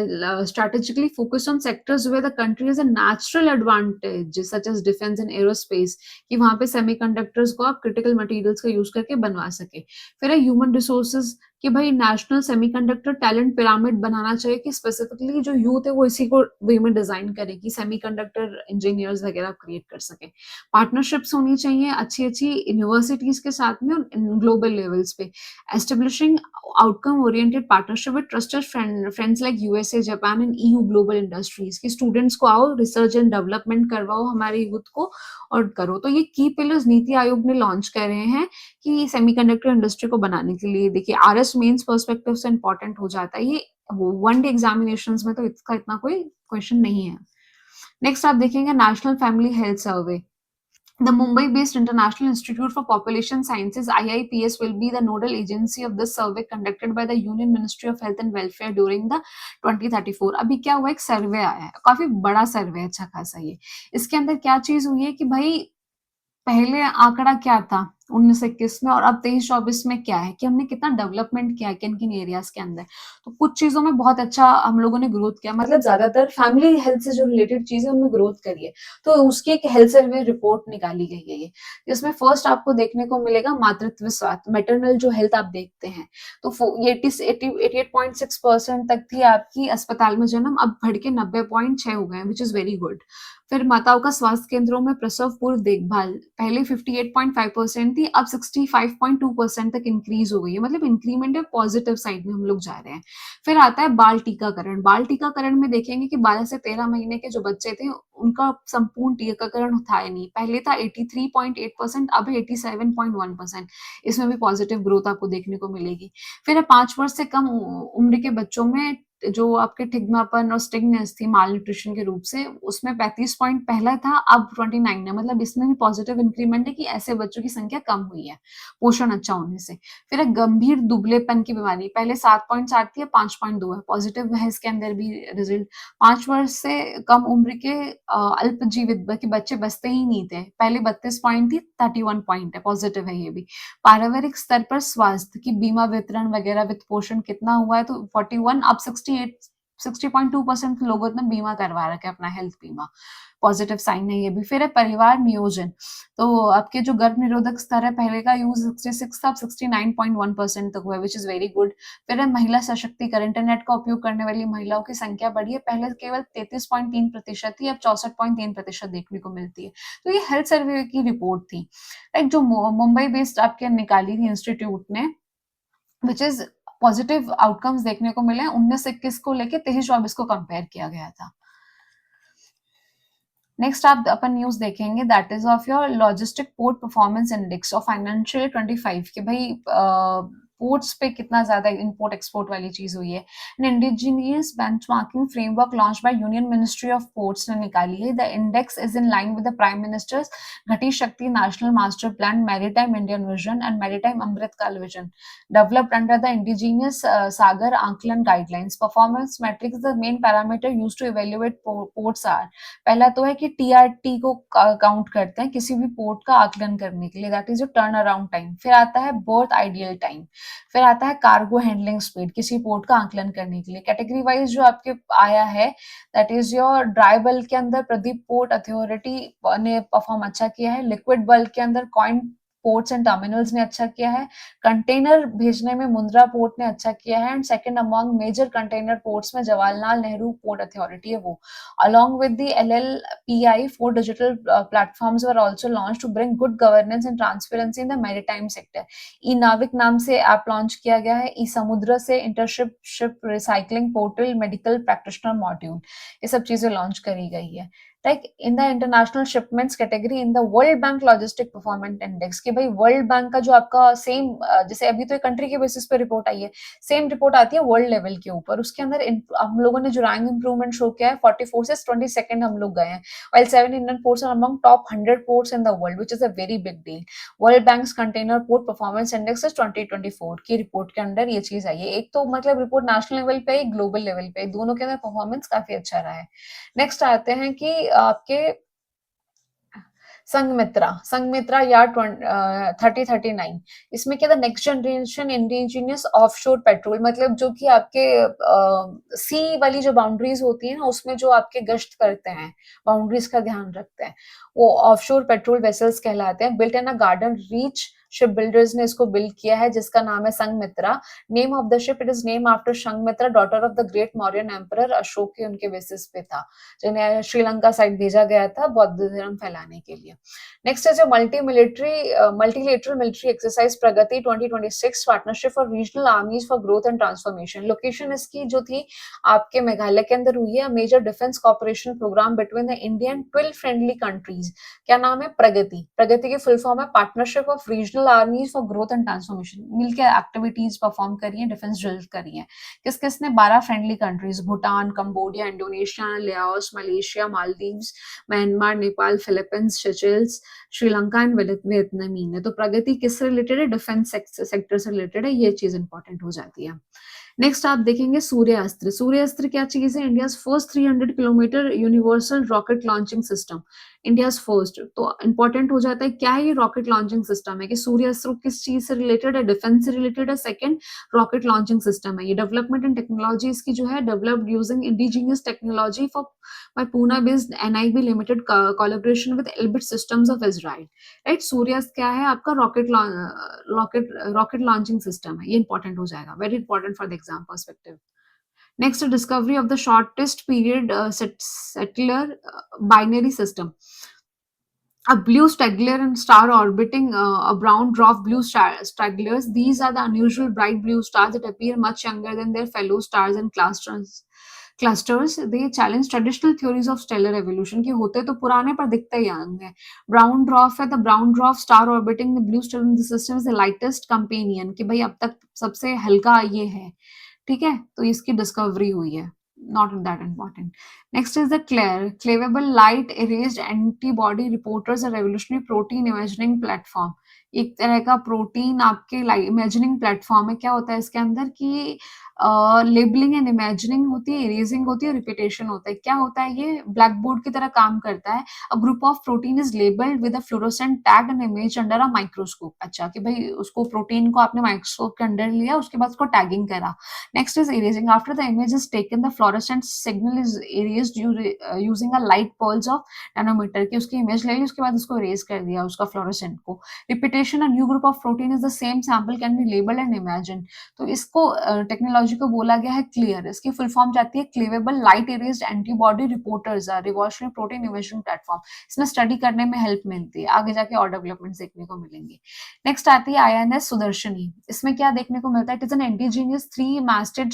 strategically focus on sectors where the country is a natural advantage such as defence and aerospace, कि वहां पे सेमीकंडक्टर्स को आप क्रिटिकल मटेरियल्स का यूज करके बनवा सके। फिर है ह्यूमन रिसोर्सेज, कि भाई नेशनल सेमीकंडक्टर टैलेंट पिरामिड बनाना चाहिए, कि स्पेसिफिकली जो यूथ है वो इसी को वे में डिजाइन करे कि सेमीकंडक्टर इंजीनियर्स वगैरह क्रिएट कर सके। पार्टनरशिप्स होनी चाहिए अच्छी अच्छी यूनिवर्सिटीज के साथ में ग्लोबल लेवल्स पे। Establishing outcome oriented partnership with trusted friends like USA, Japan and EU global industries, की स्टूडेंट्स को आओ रिसर्च एंड डेवलपमेंट करवाओ हमारे यूथ को और करो। तो ये की पिलर्स नीति आयोग ने लॉन्च कर रहे हैं कि सेमीकंडक्टर इंडस्ट्री को बनाने के लिए। देखिए RS मेंस पर्सपेक्टिव से इंपॉर्टेंट हो जाता है ये, वन डे एग्जामिनेशंस में तो इसका इतना कोई क्वेश्चन नहीं है। नेक्स्ट आप देखेंगे national family health survey, The Mumbai-based International Institute for Population Sciences (IIPS) will be the nodal agency of this survey conducted by the Union Ministry of Health and Welfare during the 2034. अभी क्या हुआ, एक सर्वे आया है, काफी बड़ा सर्वे, अच्छा खासा ये। इसके अंदर क्या चीज हुई है कि भाई पहले आंकड़ा क्या था 19-21 में और अब 23-24 में क्या है कि हमने कितना डेवलपमेंट किया है किन-किन एरियाज के अंदर। तो कुछ चीज़ों में बहुत अच्छा हम लोगों ने ग्रोथ किया, मतलब ज़्यादातर फैमिली हेल्थ से जो रिलेटेड चीज़ें उनमें ग्रोथ करी है। तो उसकी एक हेल्थ सर्वे रिपोर्ट निकाली गई है ये। इसमें फर्स्ट आपको देखने को मिलेगा मातृत्व स्वास्थ्य, मैटरनल जो हेल्थ आप देखते हैं। तो फो 88.6% तक थी आपकी अस्पताल में जन्म, अब बढ़ के 90.6 हो गए हैं, व्हिच इज़ वेरी गुड। फिर माताओं का स्वास्थ्य केंद्रों में प्रसव पूर्व देखभाल पहले 58.5% थी, अब 65.2% तक इंक्रीज हो गई है, मतलब इंक्रीमेंट है, पॉजिटिव साइड में हम लोग जा रहे हैं। फिर आता है बाल टीकाकरण। बाल टीकाकरण में देखेंगे कि 12 से 13 महीने के जो बच्चे थे उनका संपूर्ण टीकाकरण था ही नहीं। पहले था 83.8%, अब 87.1%। इसमें भी पॉजिटिव ग्रोथ आपको देखने को मिलेगी। फिर है 5 वर्ष से कम उम्र के बच्चों में जो आपके ठिगमापन और स्टिगनेस थी माल न्यूट्रिशन के रूप से, उसमें 35 पॉइंट पहला था, अब 29 है, मतलब इसमें भी पॉजिटिव इंक्रीमेंट है कि ऐसे बच्चों की संख्या कम हुई है पोषण अच्छा होने से। फिर एक गंभीर दुबलेपन की बीमारी पहले 7.7 थी, 5.2 है, पॉजिटिव है इसके अंदर भी रिजल्ट। 5 वर्ष से कम उम्र के अल्पजीवित के बच्चे बचते ही नहीं थे, पहले 32 पॉइंट थी, 31 पॉइंट है, पॉजिटिव है ये भी। पारिवारिक स्तर पर स्वास्थ्य की बीमा वितरण वगैरह वित्त पोषण कितना हुआ है, तो 41, अब 60.2% लोगों ने बीमा करवा रखा है अपना, हेल्थ बीमा, पॉजिटिव साइन है ये भी। फिर है परिवार नियोजन, तो आपके जो गर्भ निरोधक स्तर है पहले का यूज 66 था, अब 69.1% तक हुआ है, विच इज वेरी गुड। फिर है महिला सशक्तिकरण, इंटरनेट का उपयोग करने वाली महिलाओं की संख्या बढ़ी है, पहले केवल 33.3% थी, अब 64.3% देखने को मिलती है। तो ये हेल्थ सर्वे की रिपोर्ट थी, लाइक जो मुंबई बेस्ड आपके निकाली थी इंस्टीट्यूट ने, विच इज पॉजिटिव आउटकम्स देखने को मिले हैं। 19-21 को लेके 23-24 को कंपेयर किया गया था। नेक्स्ट आप अपन न्यूज देखेंगे, that is of your logistic port performance index of financial 25 कि भाई पोर्ट्स पे कितना ज्यादा इंपोर्ट एक्सपोर्ट वाली चीज हुई है। An indigenous benchmarking framework launch by union ministry of ports ने निकाली है। The index is in line with the prime minister's Gati Shakti national master plan, maritime Indian vision and maritime Amritkaal vision developed under the indigenous Sagar Aankalan guidelines. Performance metrics, the main parameter used to evaluate ports are, पहला तो है कि TRT को count करते हैं किसी भी port का आकलन करने के लिए, that is your turn around time. फिर आता है बर्थ आइडियल टाइम। फिर आता है कार्गो हैंडलिंग स्पीड, किसी पोर्ट का आकलन करने के लिए। कैटेगरी वाइज जो आपके आया है, that is your dry bulk के अंदर प्रदीप पोर्ट अथॉरिटी ने परफॉर्म अच्छा किया है। लिक्विड बल्क के अंदर कॉइन पोर्ट्स एंड टर्मिनल्स ने अच्छा किया है। कंटेनर भेजने में मुंद्रा पोर्ट ने अच्छा किया है, and second among major container ports में जवाहरलाल नेहरू पोर्ट अथॉरिटी है वो। Along with the LLPI, 4 digital platforms were also launched to bring good governance and transparency in the maritime sector. E-Navik नाम से ऐप लॉन्च किया गया है। E-समुद्र से internship ship recycling portal, medical practitioner module, ये सब चीजें लॉन्च करी गई है। Like in the international shipments category in the world bank logistic performance index, कि भाई वर्ल्ड बैंक का जो आपका सेम, जैसे अभी तो एक कंट्री के बेसिस पे रिपोर्ट आई है, सेम रिपोर्ट आती है वर्ल्ड लेवल के ऊपर। उसके अंदर हम लोगों ने जो रैंक इंप्रूवमेंट शो किया है, 44 से 22nd हम लोग गए हैं, while 7 Indian ports are among top 100 ports in the world, which is a very big deal. World banks container port performance index 2024 की रिपोर्ट के अंदर ये चीज आई है। एक तो मतलब रिपोर्ट नेशनल लेवल पे, ग्लोबल लेवल पे, दोनों के अंदर परफॉर्मेंस काफी अच्छा रहा है। नेक्स्ट आते हैं कि आपके संघमित्रा या 3039, इसमें क्या था, next generation indigenous offshore petrol, मतलब जो कि आपके सी वाली जो बाउंड्रीज होती है ना, उसमें जो आपके गश्त करते हैं, बाउंड्रीज का ध्यान रखते हैं, वो ऑफशोर पेट्रोल वेसल्स कहलाते हैं। Built in a garden reach ship builders ने इसको बिल्ड किया है, जिसका नाम है Sanghamitra. Name of the ship, it is name after Sanghamitra, daughter of the great Mauryan emperor Ashok, के उनके बेसिस पे था, जिन्हें श्रीलंका साइड भेजा गया था बौद्ध धर्म फैलाने के लिए। नेक्स्ट है जो multilateral military exercise Pragati 2026, partnership for regional armies for growth and transformation. Location इसकी जो थी आपके मेघालय के अंदर हुई है। Major defence cooperation programme between the Indian twill friendly countries, क्या नाम है, प्रगति। प्रगति की फुल फॉर्म है partnership of regional regional armies for growth and transformation, मिलकर एक्टिविटीज परफॉर्म करी हैं, डिफेंस ड्रिल करी हैं। किस किसने? 12 friendly countries, Bhutan, Cambodia, Indonesia, Laos, Malaysia, Maldives, Myanmar, Nepal, Philippines, Seychelles, Sri Lanka and Vietnam ने। तो प्रगति किससे रिलेटेड है? डिफेंस सेक्टर से रिलेटेड है, ये चीज इंपॉर्टेंट हो जाती है। नेक्स्ट आप देखेंगे सूर्यास्त्र। सूर्यास्त्र क्या चीज है? India first 300 kilometre universal rocket launching system, India first. तो इंपॉर्टेंट हो जाता है क्या है ये रॉकेट लॉन्चिंग सिस्टम है, कि सूर्यास्त्र किस चीज से रिलेटेड है? डिफेंस से रिलेटेड है। सेकंड, रॉकेट लॉन्चिंग सिस्टम है ये। डेवलपमेंट एंड टेक्नोलॉजी इसकी जो है, developed using indigenous technology for by Pune based NIB Limited collaboration with Elbit Systems of Israel, right. सूर्यास्त क्या है आपका? रॉकेट लॉन्चिंग सिस्टम है, ये इंपॉर्टेंट हो जाएगा, very important for the exam perspective. Next, discovery of the shortest period stellar binary system, a blue straggler and star orbiting a brown dwarf blue stragglers. These are the unusual bright blue stars that appear much younger than their fellow stars and clusters. They challenge traditional theories of stellar evolution, कि होते तो पुराने पर दिखते ही young है। Brown dwarf है, the brown dwarf star orbiting the blue star in the system is the lightest companion, कि भाई अब तक सबसे हल्का ये है, ठीक है। तो इसकी डिस्कवरी हुई है, not that important. Next is the cleavable light erased antibody reporters, a revolutionary protein imaging platform. एक तरह का प्रोटीन आपके इमेजिनिंग प्लेटफॉर्म है। क्या होता है इसके अंदर कि लेबलिंग एंड इमेजिनिंग होती है, इरेजिंग होती है, रिपीटेशन होता है। क्या होता है ये? ब्लैक बोर्ड की तरह काम करता है। A group of protein is labelled with a fluorescent tag and image under a microscope. अच्छा, कि भाई उसको प्रोटीन को आपने माइक्रोस्कोप के अंदर लिया, उसके बाद उसको टैगिंग करा। Next is erasing. After the image is taken, the fluorescent signal is erased using a light pulse of nanometer, कि उसकी इमेज ले ली, उसके बाद उसको erase कर दिया उसका फ्लोरोसेंट को। Repetition, a new group of protein is the same sample can be labeled and imagined. तो इसको टेक्नोलॉजी को बोला गया है क्लियर। इसकी फुल फॉर्म जाती है cleavable light erased antibody reporters, revolutionary protein imaging platform. इसमें स्टडी करने में हेल्प मिलती है, आगे जाके और डेवलपमेंट देखने को मिलेंगे। नेक्स्ट आती है INS सुदर्शनी। इसमें क्या देखने को मिलता है? It is an indigenous 3-masted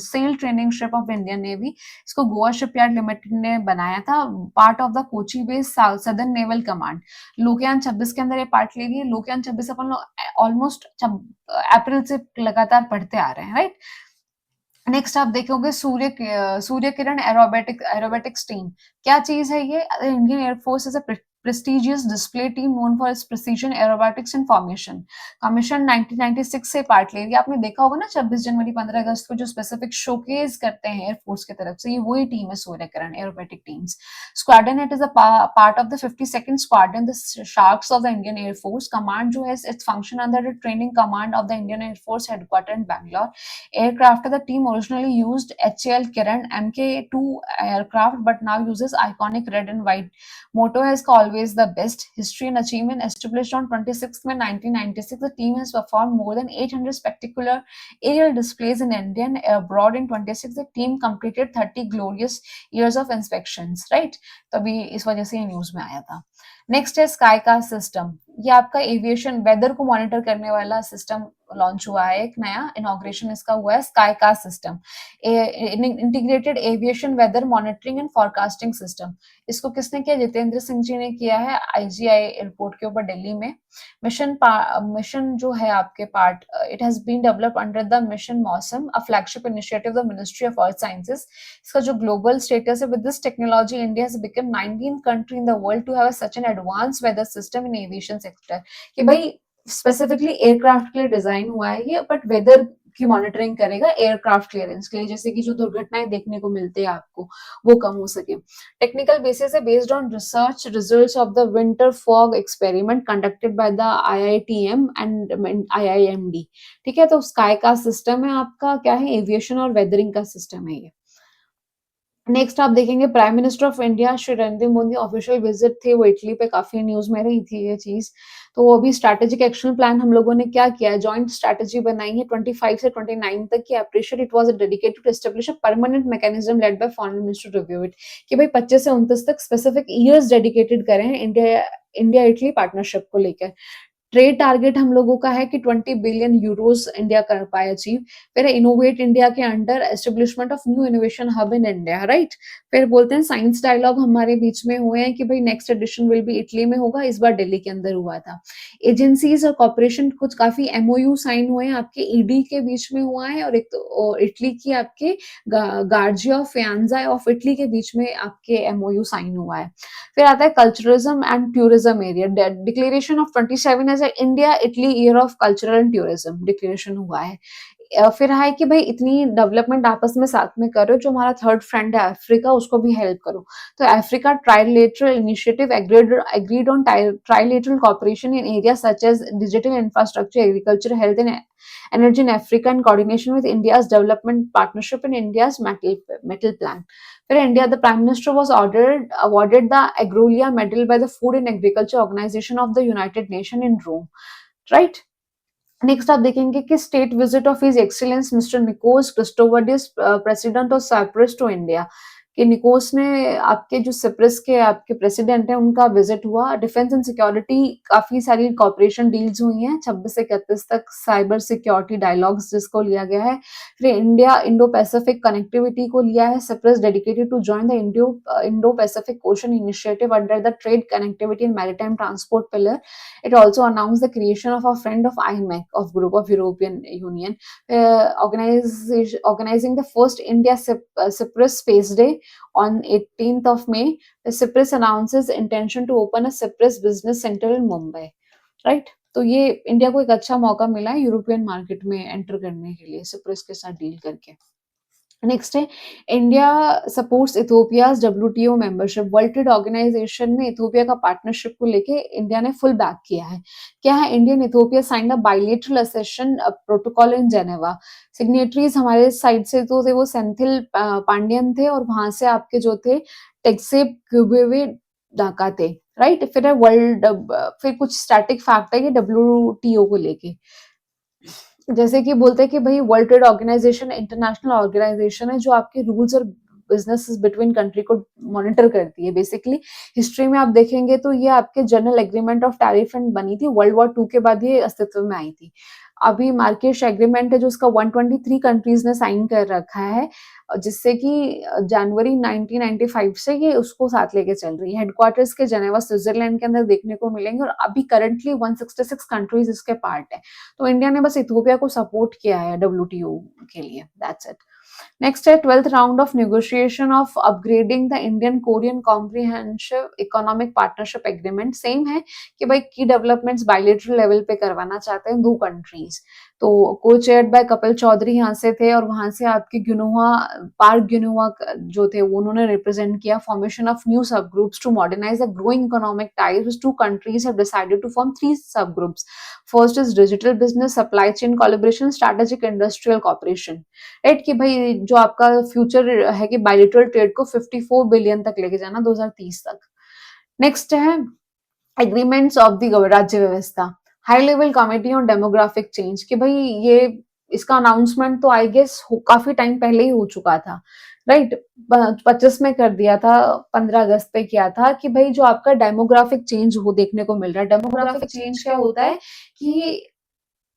sail training ship of Indian navy. इसको गोवा शिपयार्ड लिमिटेड ने बनाया था, part of the Kochi base southern naval command. Lokayan 26 के अंदर ये पार्ट ले रही है। लोकयान 26 अपन लोग ऑलमोस्ट अप्रैल से लगातार पढ़ते आ रहे हैं, राइट। नेक्स्ट आप देखोगे सूर्य किरण एरोबेटिक्स टीम। क्या चीज है ये? Indian air force is a prestigious display team known for its precision aerobatics and formation. Commission 1996 से पार्ट ले रही है। आपने देखा होगा ना 26 जनवरी 15 अगस्त को जो स्पेसिफिक शोकेस करते हैं एयरफोर्स की तरफ से, ये वही टीम है Suryakiran aerobatic teams. Squadron, it is a part of the 52nd squadron, the sharks of the Indian air force. Command जो है it's function under the training command of the Indian air force headquarter in Bangalore. Aircraft, the team originally used HAL Kiran Mk2 aircraft but now uses iconic red and white. Motto is always the best. History and achievement, established on 26th May 1996. The team has performed more than 800 spectacular aerial displays in India and abroad. In 26, the team completed 30 glorious years of inspections, right? तभी इस वजह से ये news में आया था। Next है skycast system. ये आपका एविएशन वेदर को मॉनिटर करने वाला सिस्टम लॉन्च हुआ है, एक नया इनॉग्रेशन इसका हुआ है, skycast system, integrated aviation weather monitoring and forecasting system. इसको किसने किया? जितेंद्र सिंह जी ने किया है IGI एयरपोर्ट के ऊपर दिल्ली में। मिशन जो है आपके part, it has been developed under the mission Mausam, a flagship initiative the ministry of earth sciences. इसका जो ग्लोबल स्टेटस है, with this technology India has become 19th country in the world to have such an advance weather system in aviation sector. कि भाई specifically aircraft के लिए design हुआ है ये, बट वेदर की मॉनिटरिंग करेगा एयरक्राफ्ट क्लियरेंस के लिए, जैसे कि जो दुर्घटनाएं देखने को मिलते हैं आपको वो कम हो सके। टेक्निकल बेसिस है based on research results of the winter fog experiment conducted by the IITM and IIMD, ठीक है। तो स्काई का सिस्टम है आपका, क्या है? एविएशन और वेदरिंग का सिस्टम है ये। नेक्स्ट आप देखेंगे prime minister of India Shri Narendra Modi official visit थे, वो इटली पे काफी न्यूज में रही थी ये चीज। तो वो अभी स्ट्रैटेजिक एक्शन प्लान हम लोगों ने क्या किया है, जॉइंट स्ट्रैटेजी बनाई है 25 से 29 तक की। Appreciate it was dedicated to establish a permanent mechanism led by foreign minister review it, कि भाई 25 से 29 तक स्पेसिफिक ईयर्स डेडिकेटेड करें इंडिया इटली पार्टनरशिप को लेकर। ट्रेड टारगेट हम लोगों का है कि 20 बिलियन यूरोस इंडिया कर पाए अचीव। फिर इनोवेट इंडिया के under establishment of new innovation hub in India, right. फिर बोलते हैं साइंस डायलॉग हमारे बीच में हुए हैं कि भाई next edition will be Italy में होगा, इस बार दिल्ली के अंदर हुआ था। एजेंसीज और कॉर्पोरेशन कुछ काफी एमओयू साइन हुए हैं, आपके ईडी के बीच में हुआ है, और एक तो इटली की आपके गार्जिया ऑफ फियांजा ऑफ इटली के बीच में आपके एमओयू साइन हुआ है। फिर आता है culturism and tourism area, declaration of 27 as India Italy year of cultural and tourism declaration हुआ है। फिर है कि भाई इतनी डेवलपमेंट आपस में साथ में करो, जो हमारा थर्ड फ्रेंड है अफ्रीका उसको भी हेल्प करो। तो Africa trilateral initiative agreed on trilateral cooperation in area such as digital infrastructure, agriculture, health and energy in Africa in coordination with India's development partnership in India's metal plant. For India, the Prime Minister was awarded the Agrulia Medal by the Food and Agriculture Organization of the United Nations in Rome, right? Next आप देखेंगे कि state visit of his excellency mister Nikos Christodoulides, president of Cyprus to India, कि Nikos ने आपके जो Cyprus के आपके president हैं उनका विजिट हुआ। डिफेंस एंड सिक्योरिटी काफी सारी कॉपरेशन डील्स हुई हैं 26 से 31 तक, साइबर सिक्योरिटी डायलॉग्स जिसको लिया गया है। फिर इंडिया इंडो पैसिफिक कनेक्टिविटी को लिया है, Cyprus dedicated to join the Indo Pacific ocean initiative under the trade connectivity and maritime transport pillar. It also announced the creation of a friend of IMEC of Group of European Union, organizing the first India Cyprus Space Day on 18th of May. Cyprus announces intention to open a Cyprus Business Center in Mumbai. Right, तो ये India को एक अच्छा मौका मिला है European market में enter करने के लिए सिप्रस के साथ डील करके। नेक्स्ट है India supports Ethiopia's WTO membership. World trade organisation में इथियोपिया का पार्टनरशिप को लेके इंडिया ने फुल बैक किया है। क्या है, Indian Ethiopia signed a bilateral accession protocol in Geneva. Signatories हमारे साइड से तो थे वो सेंथिल पांडियन थे, और वहां से आपके जो थे टेक्सेप क्यूबेवे डाका थे, राइट। फिर है वर्ल्ड, फिर कुछ स्टैटिक फैक्ट है ये WTO को लेके, जैसे कि बोलते हैं कि भाई world trade organization international organization है जो आपके रूल्स और बिजनेस बिटवीन कंट्री को मॉनिटर करती है। बेसिकली हिस्ट्री में आप देखेंगे तो ये आपके general agreement of tariff and बनी थी, वर्ल्ड वॉर 2 के बाद ये अस्तित्व में आई थी। अभी मार्केश एग्रीमेंट है जो उसका 123 कंट्रीज ने साइन कर रखा है, जिससे कि जनवरी 1995 से ये उसको साथ लेके चल रही है। हेडक्वार्टर्स के जेनेवा स्विट्जरलैंड के अंदर देखने को मिलेंगे, और अभी करंटली 166 कंट्रीज इसके पार्ट है। तो इंडिया ने बस इथियोपिया को सपोर्ट किया है WTO के लिए, दैट्स इट। नेक्स्ट है 12th round of negotiation of upgrading the Indian Korean comprehensive economic partnership agreement. Same है कि भाई की डेवलपमेंट्स बायलैटरल लेवल पे करवाना चाहते हैं दो कंट्रीज। तो को चेयर्ड बाय कपिल चौधरी यहाँ से थे, और वहां से आपके ग्युनोवा पार्क ग्युनोवा जो थे वो उन्होंने रिप्रेजेंट किया। Formation of new sub groups to modernize the growing economic ties. Two countries have decided to form 3 sub groups. First is digital business, supply chain collaboration, strategic industrial corporation, right. कि भाई जो आपका future है कि bilateral trade को 54 billion तक लेके जाना 2030 तक। नेक्स्ट है एग्रीमेंट्स ऑफ द राज्य व्यवस्था, high level committee on demographic change, कि भाई ये इसका अनाउंसमेंट तो आई गेस काफी टाइम पहले ही हो चुका था, राइट। 25 में कर दिया था, 15 अगस्त पे किया था कि भाई जो आपका डेमोग्राफिक चेंज हो देखने को मिल रहा है। डेमोग्राफिक चेंज क्या होता है कि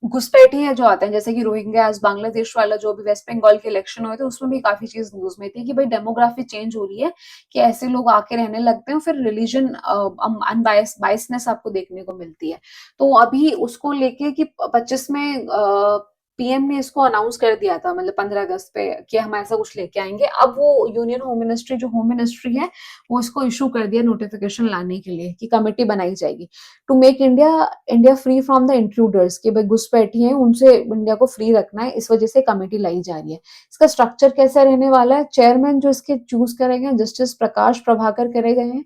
घुसपैठिए जो आते हैं, जैसे कि रोहिंग्यास, बांग्लादेश वाला जो भी वेस्ट बंगाल के इलेक्शन हुए थे उसमें भी काफी चीज न्यूज में थी कि भाई डेमोग्राफी चेंज हो रही है, कि ऐसे लोग आके रहने लगते हैं, फिर रिलीजन अनबायसनेस आपको देखने को मिलती है। तो अभी उसको लेके कि 25 में पीएम ने इसको अनाउंस कर दिया था, मतलब 15 अगस्त पे, कि हम ऐसा कुछ लेके आएंगे। अब वो यूनियन होम मिनिस्ट्री जो होम मिनिस्ट्री है वो इसको इशू कर दिया नोटिफिकेशन लाने के लिए कि कमेटी बनाई जाएगी to make India free from the intruders, कि भाई घुसपैठी हैं उनसे इंडिया को फ्री रखना है, इस वजह से कमेटी लाई जा रही है। इसका स्ट्रक्चर कैसा रहने वाला है, चेयरमैन जो इसके चूज करेंगे जस्टिस प्रकाश प्रभाकर करे गए हैं।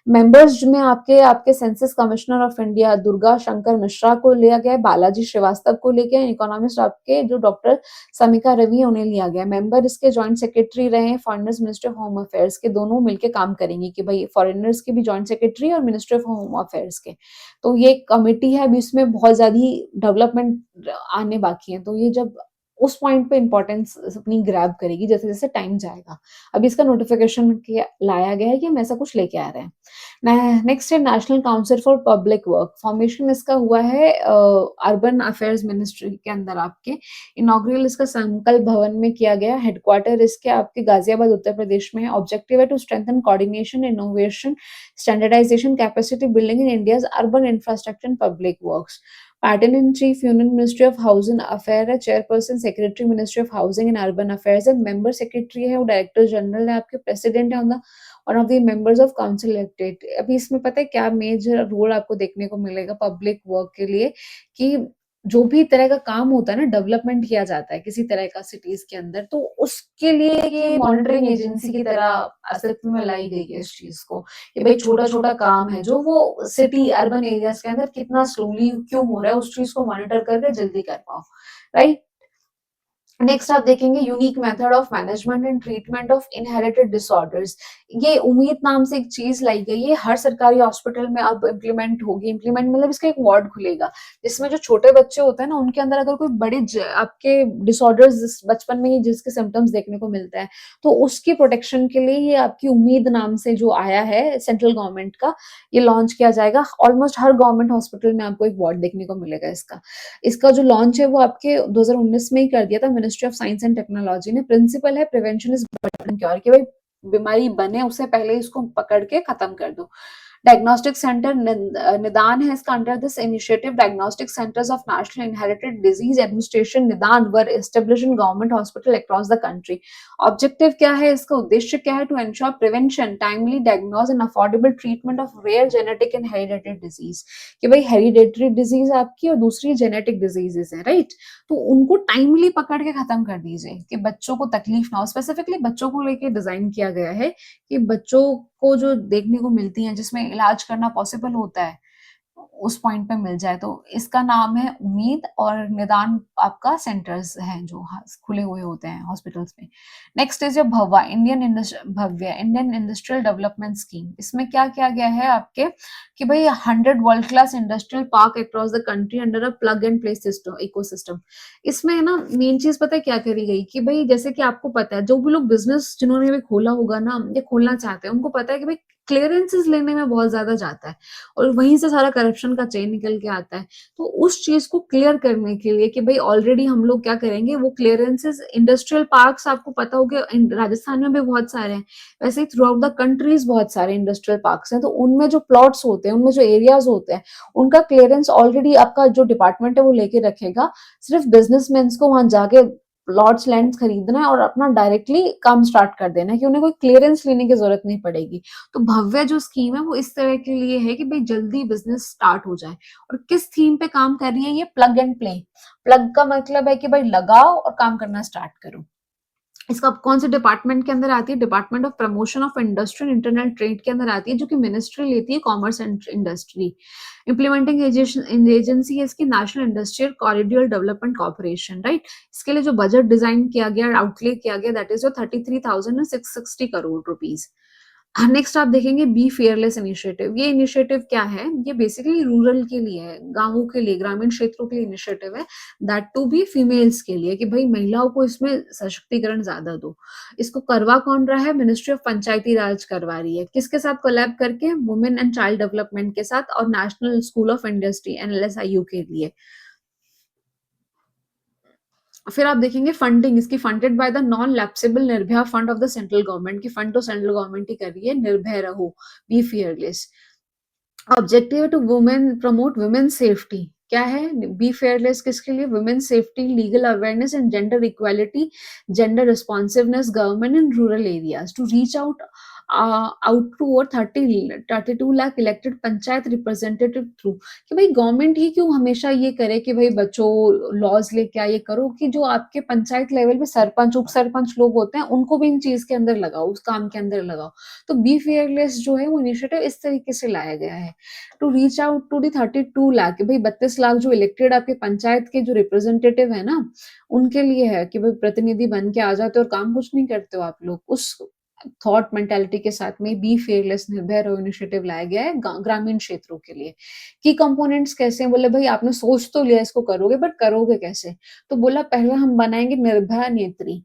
मेंबर्स में आपके आपके census commissioner of India Durga Shankar Mishra को लिया गया है, बालाजी श्रीवास्तव को लेके, इकोनॉमिस्ट आपके जो डॉक्टर समिका रवि है उन्हें लिया गया। मेंबर इसके जॉइंट सेक्रेटरी रहे हैं foreigners minister of home affairs के, दोनों मिलकर काम करेंगे कि भाई फॉरेनर्स के भी जॉइंट सेक्रेटरी और मिनिस्टर ऑफ होम अफेयर्स के। तो ये कमेटी है, अभी इसमें बहुत ज्यादा डेवलपमेंट आने बाकी है, तो ये जब उस पॉइंट पे इंपॉर्टेंस अपनी ग्रैब करेगी जैसे जैसे टाइम जाएगा। अभी इसका नोटिफिकेशन लाया गया है कि हम ऐसा कुछ लेके आ रहे हैं। नेक्स्ट है national council for public work. Formation इसका हुआ है अर्बन अफेयर्स मिनिस्ट्री के अंदर आपके। इनॉग्रल इसका संकल्प भवन में किया गया। हेडक्वार्टर इसके आपके गाजियाबाद उत्तर प्रदेश में है। ऑब्जेक्टिव है to strengthen coordination, innovation, standardisation, capacity building in India's urban infrastructure and public works. Patron in chief union ministry of housing affair है। Chairperson secretary ministry of housing and urban affairs है। Member secretary है वो director general है आपके। President है one of the members of council elected. अभी इसमें पता है क्या मेजर रोल आपको देखने को मिलेगा पब्लिक वर्क के लिए, कि जो भी तरह का काम होता है ना, डेवलपमेंट किया जाता है किसी तरह का सिटीज के अंदर, तो उसके लिए ये मॉनिटरिंग एजेंसी की तरह अस्तित्व में लाई गई है इस चीज को, कि भाई छोटा छोटा काम है जो वो सिटी अर्बन एरियाज के अंदर कितना स्लोली क्यों हो रहा है, उस चीज को मॉनिटर करके जल्दी कर पाओ, राइट। नेक्स्ट आप देखेंगे unique method of management and treatment of inherited disorders. ये उम्मीद नाम से एक चीज लाई गई है, हर सरकारी हॉस्पिटल में अब इम्प्लीमेंट होगी। इम्प्लीमेंट मतलब इसका एक वार्ड खुलेगा जिसमें जो छोटे बच्चे होते हैं ना, उनके अंदर अगर कोई बड़े आपके डिसऑर्डर्स बचपन में ही जिसके सिम्टम्स देखने को मिलते हैं, तो उसकी प्रोटेक्शन के लिए ये आपकी उम्मीद नाम से जो आया है सेंट्रल गवर्नमेंट का, ये लॉन्च किया जाएगा। ऑलमोस्ट हर गवर्नमेंट हॉस्पिटल में आपको एक वार्ड देखने को मिलेगा इसका। इसका जो लॉन्च है वो आपके 2019 में ही कर दिया था ministry of science and technology ने। प्रिंसिपल है prevention is better than cure, कि भाई बीमारी बने उससे पहले इसको पकड़ के खत्म कर दो। डायग्नोस्टिक सेंटर निदान है इसका। Under this initiative diagnostic centres of national inherited disease administration Nidan were establish in government hospital across the country. Objective क्या है इसका, उद्देश्य क्या है, to ensure prevention, timely diagnose and affordable treatment of rare genetic and hereditary disease. कि भाई hereditary disease आपकी और दूसरी जेनेटिक डिजीजेस है, राइट। तो उनको टाइमली पकड़ के खत्म कर दीजिए कि बच्चों को तकलीफ ना हो। स्पेसिफिकली बच्चों को लेके डिजाइन किया गया है कि बच्चों को जो देखने को मिलती हैं जिसमें इलाज करना पॉसिबल होता है, उस पॉइंट पे मिल जाए। तो इसका नाम है उम्मीद, और निदान आपका सेंटर्स हैं जो खुले हुए होते हैं हॉस्पिटल्स में। Next is Bhavya Indian industrial development scheme. इसमें क्या किया गया है आपके, कि भाई 100 world class industrial park across the country under a plug and play system ecosystem. इसमें है ना मेन चीज पता है क्या करी गई, कि भाई जैसे कि आपको पता है जो भी लोग बिजनेस जिन्होंने भी खोला होगा ना या खोलना चाहते हैं, उनको पता है कि भाई क्लियरेंसेस लेने में बहुत ज्यादा जाता है और वहीं से सारा करप्शन का चेन निकल के आता है। तो उस चीज को क्लियर करने के लिए कि भाई ऑलरेडी हम लोग क्या करेंगे, वो क्लियरेंसेस इंडस्ट्रियल पार्क्स आपको पता होगा राजस्थान में भी बहुत सारे हैं, वैसे ही थ्रू आउट द कंट्रीज बहुत सारे इंडस्ट्रियल पार्क्स हैं। तो उनमें जो प्लॉट्स होते हैं, उनमें जो एरियाज होते हैं, उनका क्लियरेंस ऑलरेडी आपका जो डिपार्टमेंट है वो लेके रखेगा। सिर्फ बिजनेसमैन को वहां जाके प्लॉट्स लैंड खरीदना है और अपना डायरेक्टली काम स्टार्ट कर देना है, कि उन्हें कोई क्लियरेंस लेने की जरूरत नहीं पड़ेगी। तो भव्य जो स्कीम है वो इस तरह के लिए है कि भाई जल्दी बिजनेस स्टार्ट हो जाए। और किस थीम पे काम कर रही है ये, प्लग एंड प्ले। प्लग का मतलब है कि भाई लगाओ और काम करना स्टार्ट करो। इसका कौन से डिपार्टमेंट के अंदर आती है, department of promotion of industry and internal trade के अंदर आती है, जो कि मिनिस्ट्री लेती है commerce and industry. Implementing agency है इसकी national industrial corridor development corporation, right. इसके लिए जो बजट डिजाइन किया गया, आउटले किया गया, दैट इज जो 33,660 करोड़ रुपीज। नेक्स्ट आप देखेंगे बी फेयरलेस इनिशिएटिव। ये इनिशिएटिव क्या है, ये बेसिकली रूरल के लिए है, गांवों के लिए, ग्रामीण क्षेत्रों के लिए इनिशिएटिव है। दैट टू बी फीमेल्स के लिए, कि भाई महिलाओं को इसमें सशक्तिकरण ज्यादा दो। इसको करवा कौन रहा है, मिनिस्ट्री ऑफ पंचायती राज करवा रही है। किसके साथ कोलैब करके, वुमेन एंड चाइल्ड डेवलपमेंट के साथ और national school of industry NLSIU के लिए। फिर आप देखेंगे फंडिंग इसकी, funded by the non lapsable Nirbhaya fund of the central government की। फंड तो सेंट्रल गवर्नमेंट ही कर रही है, निर्भय रहो, बी फियरलेस। ऑब्जेक्टिव है to women promote women safety. क्या है, बी फेयरलेस किसके लिए, women safety, legal awareness and gender equality, gender responsiveness government in rural areas, to reach out to over 32 lakh elected panchayat representative through. कि भाई government ही क्यों हमेशा ये करे कि भाई बच्चों लॉज लेके आइए करो, कि जो आपके पंचायत लेवल पे सरपंच उप सरपंच लोग होते हैं उनको भी इन चीज के अंदर लगाओ, उस काम के अंदर लगाओ। तो बी फेयरलेस जो है वो इनिशिएटिव इस तरीके से लाया गया है, to reach out to the 32 lakh. भाई 32 लाख जो इलेक्टेड आपके पंचायत के जो रिप्रेजेंटेटिव है ना, उनके लिए है कि भाई प्रतिनिधि बन के आ जाते हो और काम कुछ नहीं करते हो आप लोग। उस थॉट मेंटालिटी के साथ में बी फेयरलेस निर्भय रहो इनिशिएटिव लाया गया है ग्रामीण क्षेत्रों के लिए। की कंपोनेंट्स कैसे हैं, बोले भाई आपने सोच तो लिया इसको करोगे, बट करोगे कैसे। तो बोला पहले हम बनाएंगे निर्भया नेत्री,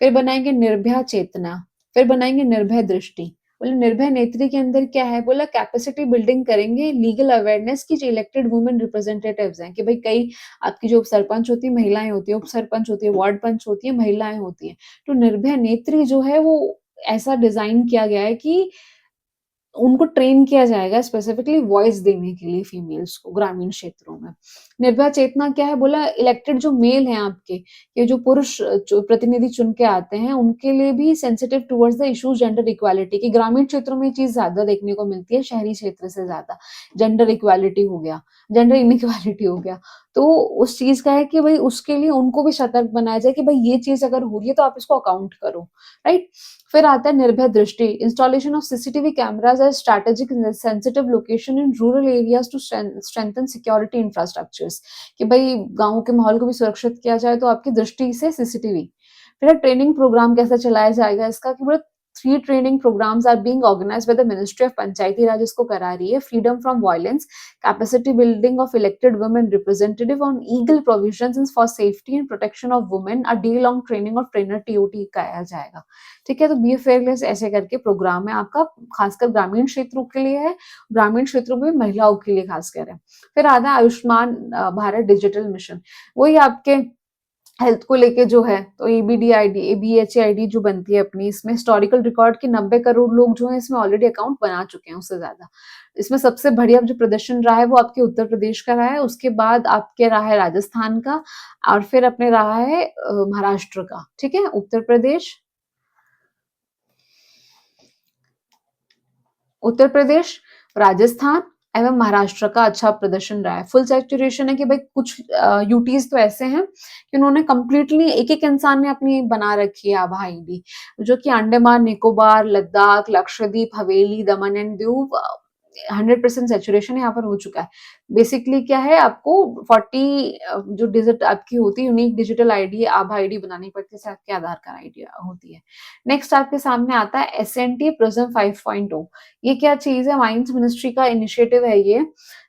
फिर बनाएंगे निर्भया चेतना, फिर बनाएंगे निर्भय दृष्टि, बोले निर्भय नेत्री के अंदर क्या है, बोला कैपेसिटी बिल्डिंग करेंगे, लीगल अवेयरनेस की जो इलेक्टेड वुमेन रिप्रेजेंटेटिव्स हैं कि भाई कई आपकी जो सरपंच होती है महिलाएं होती है, उप सरपंच होती है, वार्ड पंच होती है, महिलाएं होती हैं। तो निर्भय नेत्री जो है वो ऐसा डिजाइन किया गया है कि उनको ट्रेन किया जाएगा स्पेसिफिकली वॉइस देने के लिए फीमेल्स को ग्रामीण क्षेत्रों में। निर्भया चेतना क्या है, बोला इलेक्टेड जो मेल हैं आपके, ये जो पुरुष जो प्रतिनिधि चुन के आते हैं, उनके लिए भी sensitive towards the issues gender equality की। ग्रामीण क्षेत्रों में ये चीज़ ज़्यादा देखने को मिलती है, शहरी क्षेत्र से ज़्यादा। जेंडर इक्वालिटी हो गया, जेंडर इनइक्वालिटी हो गया। तो उस चीज़ का है कि भई उसके लिए उनको भी सतर्क बनाया जाए कि भई ये चीज़ अगर हो रही है तो आप इसको अकाउंट करो, राइट? फिर आता है Nirbhay Drishti, installation of CCTV cameras at strategic sensitive location in rural areas to strengthen security infrastructures, कि भाई गाँव के माहौल को भी सुरक्षित किया जाए तो आपकी दृष्टि से सीसीटीवी। फिर ट्रेनिंग प्रोग्राम कैसे चलाया जाएगा इसका, कि बोले 3 training programmes are being organised by the ministry of Panchayati Raj इसको करा रही है। Freedom from violence, capacity building of elected women representative on legal provisions for safety and protection of women, a day long training of trainer TOT कराया जाएगा। ठीक है, तो B ए fearless ऐसे करके प्रोग्राम है आपका, खासकर ग्रामीण क्षेत्रों के लिए है, ग्रामीण क्षेत्रों में महिलाओं के लिए खासकर है। फिर आता है आयुष्मान भारत डिजिटल मिशन, वही आपके हेल्थ को लेके जो है, तो एबीडीआईडी एबीएचआईडी जो बनती है अपनी, इसमें हिस्टोरिकल रिकॉर्ड के 90 करोड़ लोग जो है इसमें ऑलरेडी अकाउंट बना चुके हैं, उससे ज्यादा। इसमें सबसे बढ़िया जो प्रदर्शन रहा है वो आपके उत्तर प्रदेश का रहा है, उसके बाद आपके रहा है राजस्थान का, और फिर अपने रहा है महाराष्ट्र का। ठीक है, उत्तर प्रदेश, राजस्थान एवं महाराष्ट्र का अच्छा प्रदर्शन रहा है। फुल सैचुरेशन है कि भाई कुछ यूटीज तो ऐसे हैं कि उन्होंने कंप्लीटली एक-एक इंसान ने अपनी बना रखी है आभा आईडी, जो कि अंडमान निकोबार, लद्दाख, लक्षद्वीप, हवेली, दमन एंड दीव 100% सैचुरेशन यहाँ पर हो चुका है। बेसिकली क्या है, आपको 40 जो डिजिट आपकी होती है यूनिक डिजिटल आईडी, आभा आईडी बनानी पड़ती है, जैसे आपके आधार कार्ड आईडी होती है। नेक्स्ट आपके सामने आता है एसएनटी प्रिज्म 5.0। ये क्या चीज है, माइंस मिनिस्ट्री का इनिशिएटिव है ये,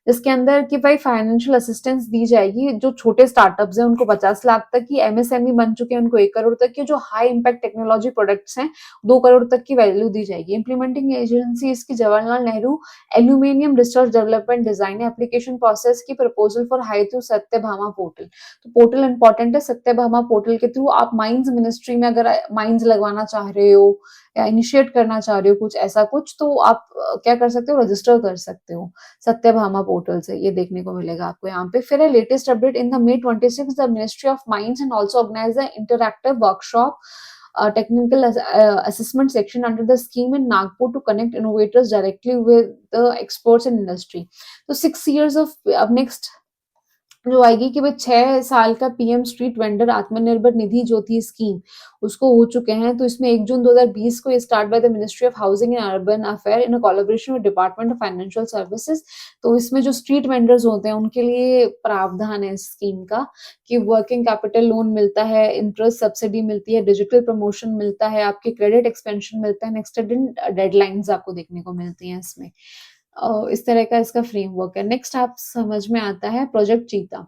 जिसके अंदर कि भाई फाइनेंशियल असिस्टेंस दी जाएगी। जो छोटे स्टार्टअप्स हैं उनको 50 लाख तक की, एमएसएमई बन चुके हैं उनको 1 करोड़ तक की, जो हाई इंपैक्ट टेक्नोलॉजी प्रोडक्ट्स हैं 2 करोड़ तक की वैल्यू दी जाएगी। इंप्लीमेंटिंग एजेंसी इसकी Jawaharlal Nehru aluminium research development design application process की proposal for high through Satyabhama portal. तो पोर्टल इंपॉर्टेंट है, सत्यभामा पोर्टल के थ्रू आप माइंस मिनिस्ट्री में अगर माइंस लगवाना चाह रहे हो या इनिशिएट करना चाह रहे हो कुछ ऐसा कुछ, तो आप क्या कर सकते हो, रजिस्टर कर सकते हो सत्यभामा पोर्टल से। ये देखने को मिलेगा आपको यहाँ पे। फिर है latest update in the May 26 the ministry of mines and also organize the interactive workshop technical assessment section under the scheme in Nagpur to connect innovators directly with the experts in industry. So 6 years of next जो आएगी कि भाई 6 साल का PM street vendor Atmanirbhar Nidhi जो थी scheme, उसको हो चुके हैं। तो इसमें 1 जून 2020 को ये start by the ministry of housing and urban affair in a collaboration with department of financial services. तो इसमें जो स्ट्रीट वेंडर्स होते हैं उनके लिए प्रावधान है इस स्कीम का, कि वर्किंग कैपिटल लोन मिलता है, इंटरेस्ट सब्सिडी मिलती है, डिजिटल प्रमोशन मिलता है, आपके क्रेडिट एक्सपेंशन मिलता है, एक्सटेंडेड डेडलाइंस आपको देखने को मिलती हैं इसमें। इस तरह का इसका फ्रेमवर्क है। नेक्स्ट आप समझ में आता है प्रोजेक्ट चीता।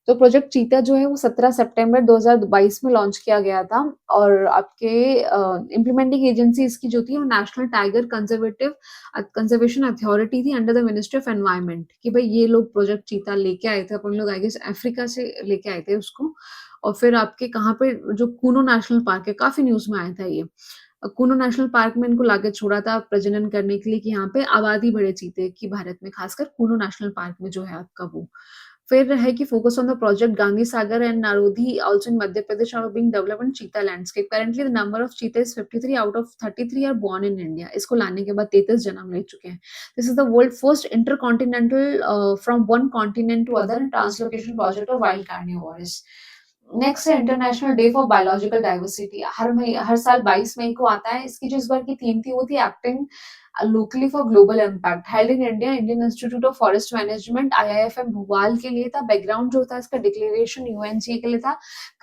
तो प्रोजेक्ट चीता जो है वो 17 सितंबर 2022 में लॉन्च किया गया था, और आपके इम्प्लीमेंटिंग एजेंसी इसकी जो थी वो नेशनल टाइगर कंजर्वेशन अथॉरिटी थी under the ministry of environment. कि भाई ये लोग प्रोजेक्ट चीता लेके आए थे, अपन लोग आई गेस अफ्रीका से लेके आए थे उसको। और फिर आपके कहाँ पे जो कूनो नेशनल पार्क है, काफी न्यूज में आया था ये। कूनो नेशनल पार्क में इनको लाके छोड़ा था प्रजनन करने के लिए, कि यहाँ पे आबादी बढ़े चीते की भारत में, खासकर कूनो नेशनल पार्क में जो है आपका वो। फिर है कि focus on the project Gandhi Sagar and Nauradehi also in Madhya Pradesh are being developed in cheetah landscape. Currently the number of cheetah is 53 out of 33 are born in India. इसको लाने के बाद 33 जन्म ले चुके हैं। This is the world first intercontinental from one continent to other translocation project of wild carnivores. Next है international day for biological diversity. हर साल 22 मई को आता है। इसकी जो इस बार की थीम थी वो थी acting locally for global impact. Held in India, Indian institute of forest management IIFM Bhopal के लिए था। बैकग्राउंड जो था इसका डिक्लेरेशन यूएनसी के लिए था।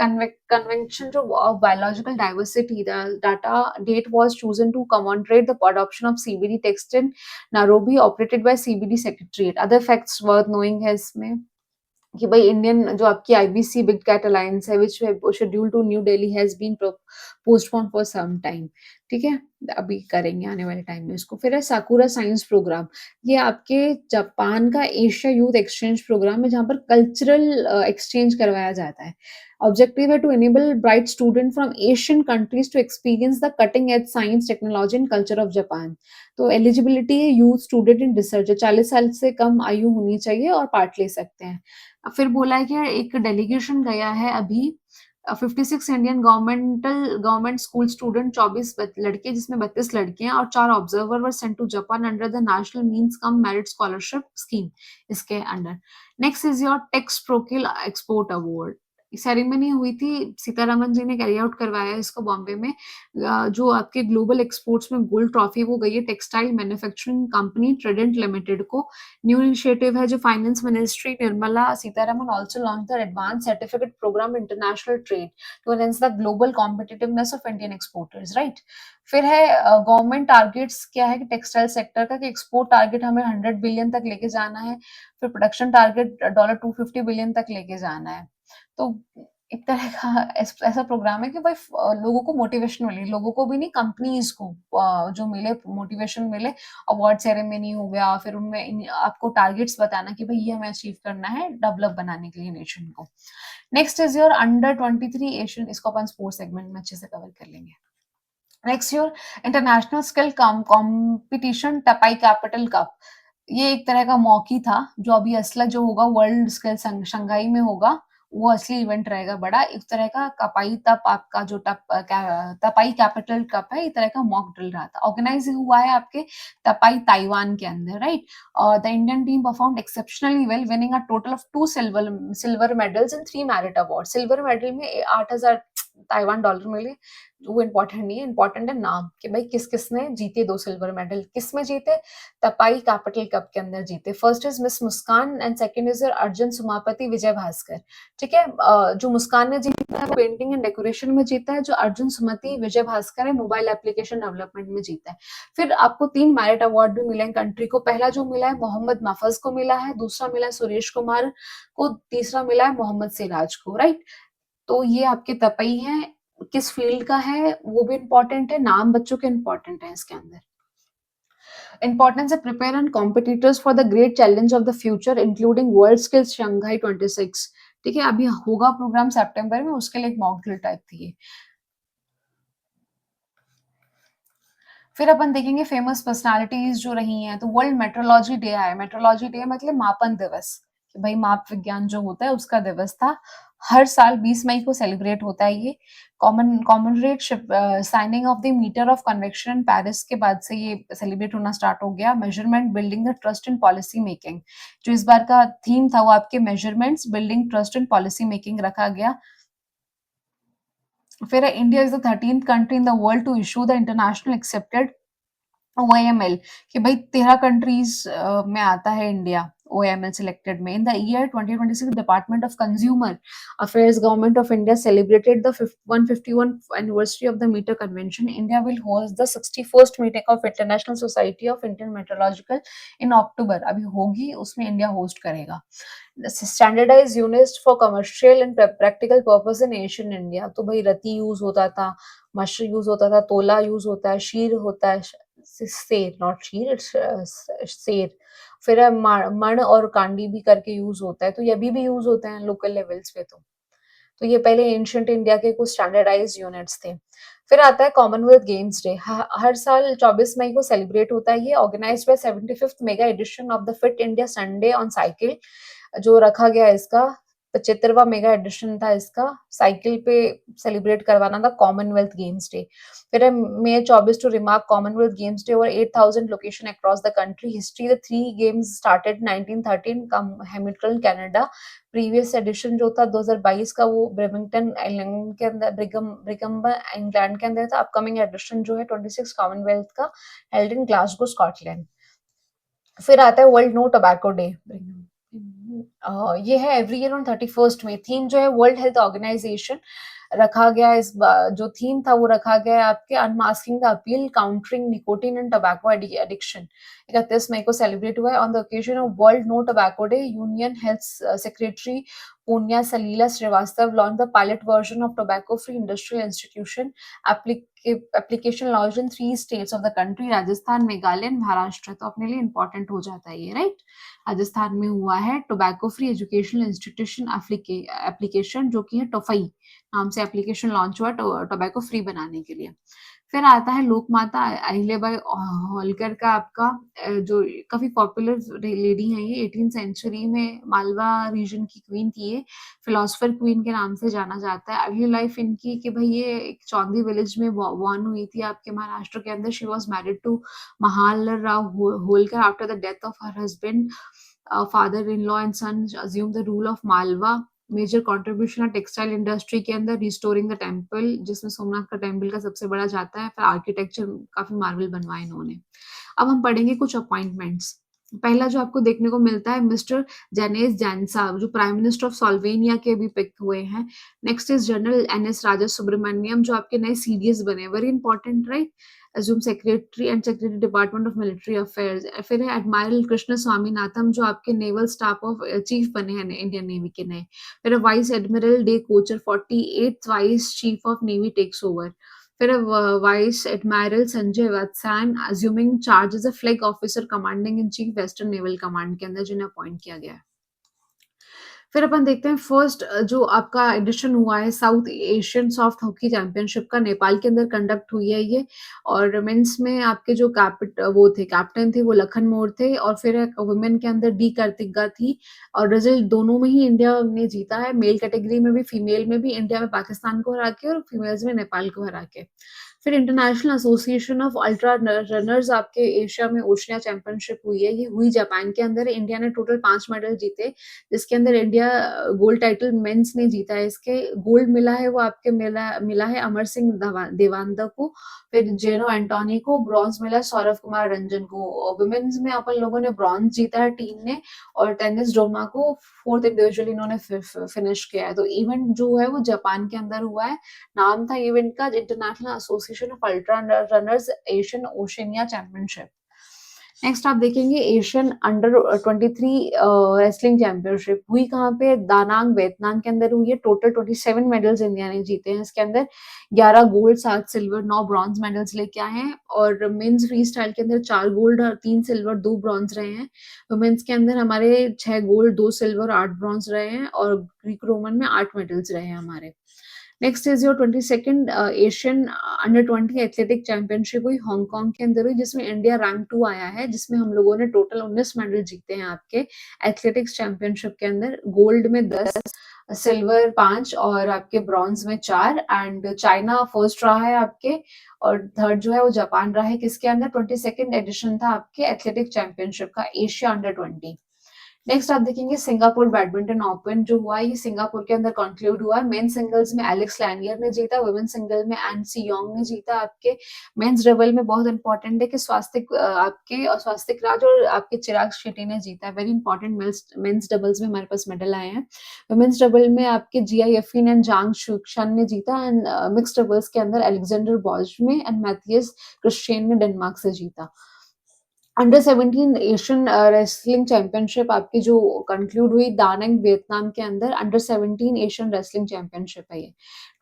कन्वेंशन जो biological diversity, data date was chosen to commemorate the adoption of CBD text in Nairobi operated by CBD secretariat. Other facts worth knowing है इसमें कि भाई इंडियन जो आपकी आईबीसी बिग कैट अलायंस है, which schedule to New Delhi has been postpone for some time. ठीक है? अभी करेंगे आने वाले टाइम में इसको। फिर है साकुरा साइंस प्रोग्राम, ये आपके जापान का एशिया यूथ एक्सचेंज प्रोग्राम है, जहाँ पर कल्चरल एक्सचेंज करवाया जाता है। ऑब्जेक्टिव है to enable bright student from Asian countries to experience the cutting edge science, technology and culture of Japan. तो एलिजिबिलिटी है यूथ स्टूडेंट इन रिसर्च, 40 साल से कम आयु होनी चाहिए और पार्ट ले सकते हैं। फिर बोला है कि एक डेलीगेशन गया है अभी 56 इंडियन गवर्नमेंट स्कूल स्टूडेंट, 24 लड़के जिसमें 32 लड़के हैं, और 4 observer were sent to Japan under the national means cum merit scholarship scheme, इसके under. Next is your Texprocil export award. Ceremony हुई थी, सीतारामन जी ने कैरी आउट करवाया इसको बॉम्बे में। जो आपके ग्लोबल एक्सपोर्ट्स में गोल्ड ट्रॉफी वो गई है textile manufacturing company Trident limited को। न्यू इनिशिएटिव है जो finance ministry Nirmala Sitharaman also launch the advance certificate programme international trade to enhance the global competitiveness of Indian exporters, right. फिर है गवर्नमेंट टारगेट्स क्या है कि टेक्सटाइल सेक्टर का, कि एक्सपोर्ट टारगेट हमें 100 बिलियन तक लेके जाना है। फिर प्रोडक्शन टारगेट $250 बिलियन तक लेके जाना है। तो एक तरह का ऐसा प्रोग्राम है कि भाई लोगों को मोटिवेशन मिले, लोगों को भी नहीं, कंपनीज को जो मिले, मोटिवेशन मिले। अवार्ड सेरेमनी हो गया, फिर उनमें आपको टारगेट्स बताना कि भाई ये हमें अचीव करना है डेवलप बनाने के लिए नेशन को। Next is your under 23 Asian, इसको अपन स्पोर्ट्स सेगमेंट में अच्छे से कवर कर लेंगे। Next your international skill competition Taipei capital cup. ये एक तरह का मॉकी था, जो अभी असला जो होगा वर्ल्ड स्किल शंघाई में होगा, वो असली इवेंट रहेगा बड़ा। एक तरह का कपाई तप आपका जो तपाई कैपिटल कप है, एक तरह का मॉक ड्रिल रहा था। ऑर्गेनाइज हुआ है आपके तपाई ताइवान के अंदर, right. The Indian team perform exceptionally well, winning a total of 2 silver medals in 3 merit award. Silver medal में 8,000 ताइवान डॉलर मिले, वो इम्पोर्टेंट नहीं है, इम्पोर्टेंट है नाम, कि भाई किस किसने जीते 2 सिल्वर मेडल, किस में जीते, तपाई कैपिटल कप के अंदर जीते। First is miss Muskan and second is Arjun Sumapati Vijay Bhaskar. ठीक है, जो मुस्कान ने जीता है वो पेंटिंग एंड डेकोरेशन में जीता है, जो अर्जुन सुमति विजय भास्कर है मोबाइल एप्लीकेशन डेवलपमेंट में जीता है। फिर आपको 3 मेरिट अवार्ड भी मिले हैं कंट्री को। पहला जो मिला है मोहम्मद महफज को मिला है, दूसरा मिला है सुरेश कुमार को, तीसरा मिला है मोहम्मद सिराज को, राइट। तो ये आपके तपई हैं, किस फील्ड का है वो भी इंपॉर्टेंट है, नाम बच्चों के इंपॉर्टेंट है इसके अंदर। इंपॉर्टेंस है prepare and competitors for the great challenge of the future including world skills Shanghai 26। ठीक है, अभी होगा प्रोग्राम सितंबर में, उसके लिए एक मॉक ड्रिल टाइप थी ये। फिर अपन देखेंगे फेमस पर्सनालिटीज जो रही हैं। तो वर्ल्ड मेट्रोलॉजी डे है, मेट्रोलॉजी डे मतलब मापन दिवस, कि भाई माप विज्ञान जो होता है उसका दिवस था। हर साल 20 मई को सेलिब्रेट होता है ये। Commemorate signing of the metre of convention in Paris के बाद से ये सेलिब्रेट होना स्टार्ट हो गया। Measurement building the trust in policy making, जो इस बार का थीम था वो आपके measurements building trust in policy making रखा गया। फिर India is the 13th country in the world to issue the international accepted OIML, कि भाई 13 कंट्रीज में आता है इंडिया OIML सिलेक्टेड में। In the year 2026 department of consumer affairs government of India celebrated the 151th anniversary of the metre convention. India will host the 61st meeting of international society of Indian metrological in October, अभी होगी, उसमें India host करेगा। Standardise units for commercial and practical purpose in Asian India. तो भाई रति use होता था, मश use होता था, तोला यूज होता है, शीर होता है, सेर नॉट शीर, सेर। फिर मण और कांडी भी करके यूज होता है, तो ये अभी भी यूज होते हैं लोकल लेवल्स पे। तो ये पहले एंशियंट इंडिया के कुछ स्टैंडर्डाइज यूनिट्स थे। फिर आता है कॉमनवेल्थ गेम्स डे, हर साल 24 मई को सेलिब्रेट होता है ये। Organized by 75th mega edition of the fit India Sunday on cycle, जो रखा गया इसका 75वां मेगा एडिशन था इसका, साइकिल पे सेलिब्रेट करवाना था कॉमनवेल्थ गेम्स डे। फिर है May 24 to remark commonwealth games day over 8,000 location across the country. History, the 3 games started 1913 Hamilton Canada. Previous edition जो था 2022 का वो ब्रिमिंगटन आइलैंड के अंदर, ब्रिकम्बा इंग्लैंड के अंदर था। अपकमिंग एडिशन जो है 26 कॉमनवेल्थ का हेल्ड इन ग्लासगो स्कॉटलैंड। फिर आता है वर्ल्ड नो टोबैको डे। ये है एवरी ईयर ऑन 31st में। थीम जो है वर्ल्ड हेल्थ ऑर्गेनाइजेशन रखा गया, जो थीम था वो रखा गया है आपके unmasking the appeal countering nicotine and tobacco addiction. 31 मई को सेलिब्रेट हुआ है। On the occasion of world no tobacco day, union health secretary Punya Salila Srivastava launch the pilot version of tobacco free industrial institution application launch in 3 states of the country, Rajasthan, Meghalaya, Maharashtra. तो अपने लिए important हो जाता है ये, राइट। राजस्थान में हुआ है tobacco free educational institution application, जो कि है टोफई नाम से एप्लीकेशन लॉन्च हुआ टोबैको फ्री बनाने के लिए। फिर आता है लोकमाता अहिल्याबाई होलकर का आपका जो काफी पॉपुलर लेडी है ये, 18th सेंचुरी में मालवा रीजन की क्वीन थी ये, फिलोसफर क्वीन के नाम से जाना जाता है। अर्ली लाइफ इनकी कि भाई ये एक चौंदी विलेज में बॉर्न हुई थी आपके महाराष्ट्र के अंदर। She was married to Malhar Rao Holkar after the death of her husband, father in law and son assume the rule of Malwa. Major contribution है टेक्सटाइल इंडस्ट्री के अंदर, रिस्टोरिंग द टेम्पल, जिसमें सोमनाथ का टेम्पल का सबसे बड़ा जाता है। फिर आर्किटेक्चर काफी मार्वल बनवाए इन्होंने। अब हम पढ़ेंगे कुछ अपॉइंटमेंट्स। पहला जो आपको देखने को मिलता है मिस्टर जेनेस जैनसा, जो प्राइम मिनिस्टर ऑफ सोल्वेनिया के भी पिक हुए हैं। नेक्स्ट इज जनरल एनएस राजा सुब्रमण्यम, जो आपके नए सीडीएस बने, very important, right. Assume secretary and secretary department of military affairs. फिर है एडमायरल कृष्ण स्वामीनाथन, जो आपके नेवल स्टाफ ऑफ चीफ बने हैं इंडियन नेवी के नए। फिर vice admiral D Kochar, 48th vice chief of navy takes over. फिर vice admiral Sanjay Vatsayan assuming charge as a flag officer commanding in chief western naval command के अंदर, जिन्हें अपॉइंट किया गया है। फिर अपन देखते हैं फर्स्ट जो आपका एडिशन हुआ है south Asian soft hockey championship का, नेपाल के अंदर कंडक्ट हुई है ये। और मेंस में आपके जो कैप्टन थे वो लखन मोर थे, और फिर वुमेन के अंदर डी कार्तिका थी। और रिजल्ट दोनों में ही इंडिया ने जीता है, मेल कैटेगरी में भी फीमेल में भी। इंडिया में पाकिस्तान को हरा के और फीमेल्स में नेपाल को हरा के। फिर international association of ultra runners आपके एशिया में ओशिया चैंपियनशिप हुई है, ये हुई जापान के अंदर। इंडिया ने टोटल 5 मेडल जीते, जिसके अंदर इंडिया गोल्ड टाइटल मेंस ने जीता है। इसके गोल्ड मिला है वो आपके मिला है अमर सिंह देवानंद को, फिर जेनो एंटोनी को। ब्रॉन्ज मिला सौरभ कुमार रंजन को। वुमेन्स में अपन लोगों ने ब्रॉन्ज जीता है टीम ने, और टेनिस डोमा को 4th इंडिविजुअल इन्होंने फिनिश किया है। तो इवेंट जो है वो जापान के अंदर हुआ है। नाम था इवेंट का international association of ultra runners Asian Oceania championship. Next आप देखेंगे एशियन अंडर 23 रेसलिंग चैंपियनशिप हुई कहाँ पे, दानांग वियतनाम के अंदर हुई है। टोटल 27 मेडल्स इंडिया ने जीते हैं। इसके अंदर 11 गोल्ड, 7 सिल्वर, 9 ब्रॉन्ज मेडल्स लेके आए हैं। और मेंस फ्री स्टाइल के अंदर 4 गोल्ड और 3 सिल्वर, 2 ब्रॉन्ज रहे हैं। वुमेन्स के अंदर हमारे 6 गोल्ड, 2 सिल्वर, 8 ब्रॉन्ज रहे हैं। और ग्रीक रोमन में 8 मेडल्स रहे हैं हमारे। Next is your 22nd Asian under 20 athletic championship हुई हांगकांग के अंदर हुई, जिसमें इंडिया रैंक 2 आया है, जिसमें हम लोगों ने टोटल 19 मेडल जीते हैं आपके एथलेटिक्स चैंपियनशिप के अंदर। गोल्ड में 10, सिल्वर 5 और आपके ब्रॉन्ज में 4। एंड चाइना फर्स्ट रहा है आपके, और थर्ड जो है वो जापान रहा है। किसके अंदर 22nd एडिशन था आपके एथलेटिक चैंपियनशिप का, एशिया अंडर 20। नेक्स्ट आप देखेंगे सिंगापुर बैडमिंटन ओपन जो हुआ, ये सिंगापुर के अंदर कंक्लूड हुआ। मेन सिंगल्स में एलेक्स लैनियर ने जीता, वुमेन सिंगल में एन सी योंग ने जीता। आपके मेंस डबल में बहुत इंपॉर्टेंट है कि स्वास्तिक राज और आपके चिराग शेट्टी ने जीता। वेरी इंपॉर्टेंट मेंस डबल्स में हमारे पास मेडल आए हैं। वुमेन्स डबल में आपके जिया यफीन एंड जांग शुक्शन ने जीता। एंड मिक्स डबल्स के अंदर अलेक्जेंडर बॉज में एंड मैथियस क्रिश्चियन ने डेनमार्क से जीता। अंडर 17 एशियन रेसलिंग चैंपियनशिप आपकी जो कंक्लूड हुई दानंग वियतनाम के अंदर, अंडर 17 एशियन रेसलिंग चैंपियनशिप है ये।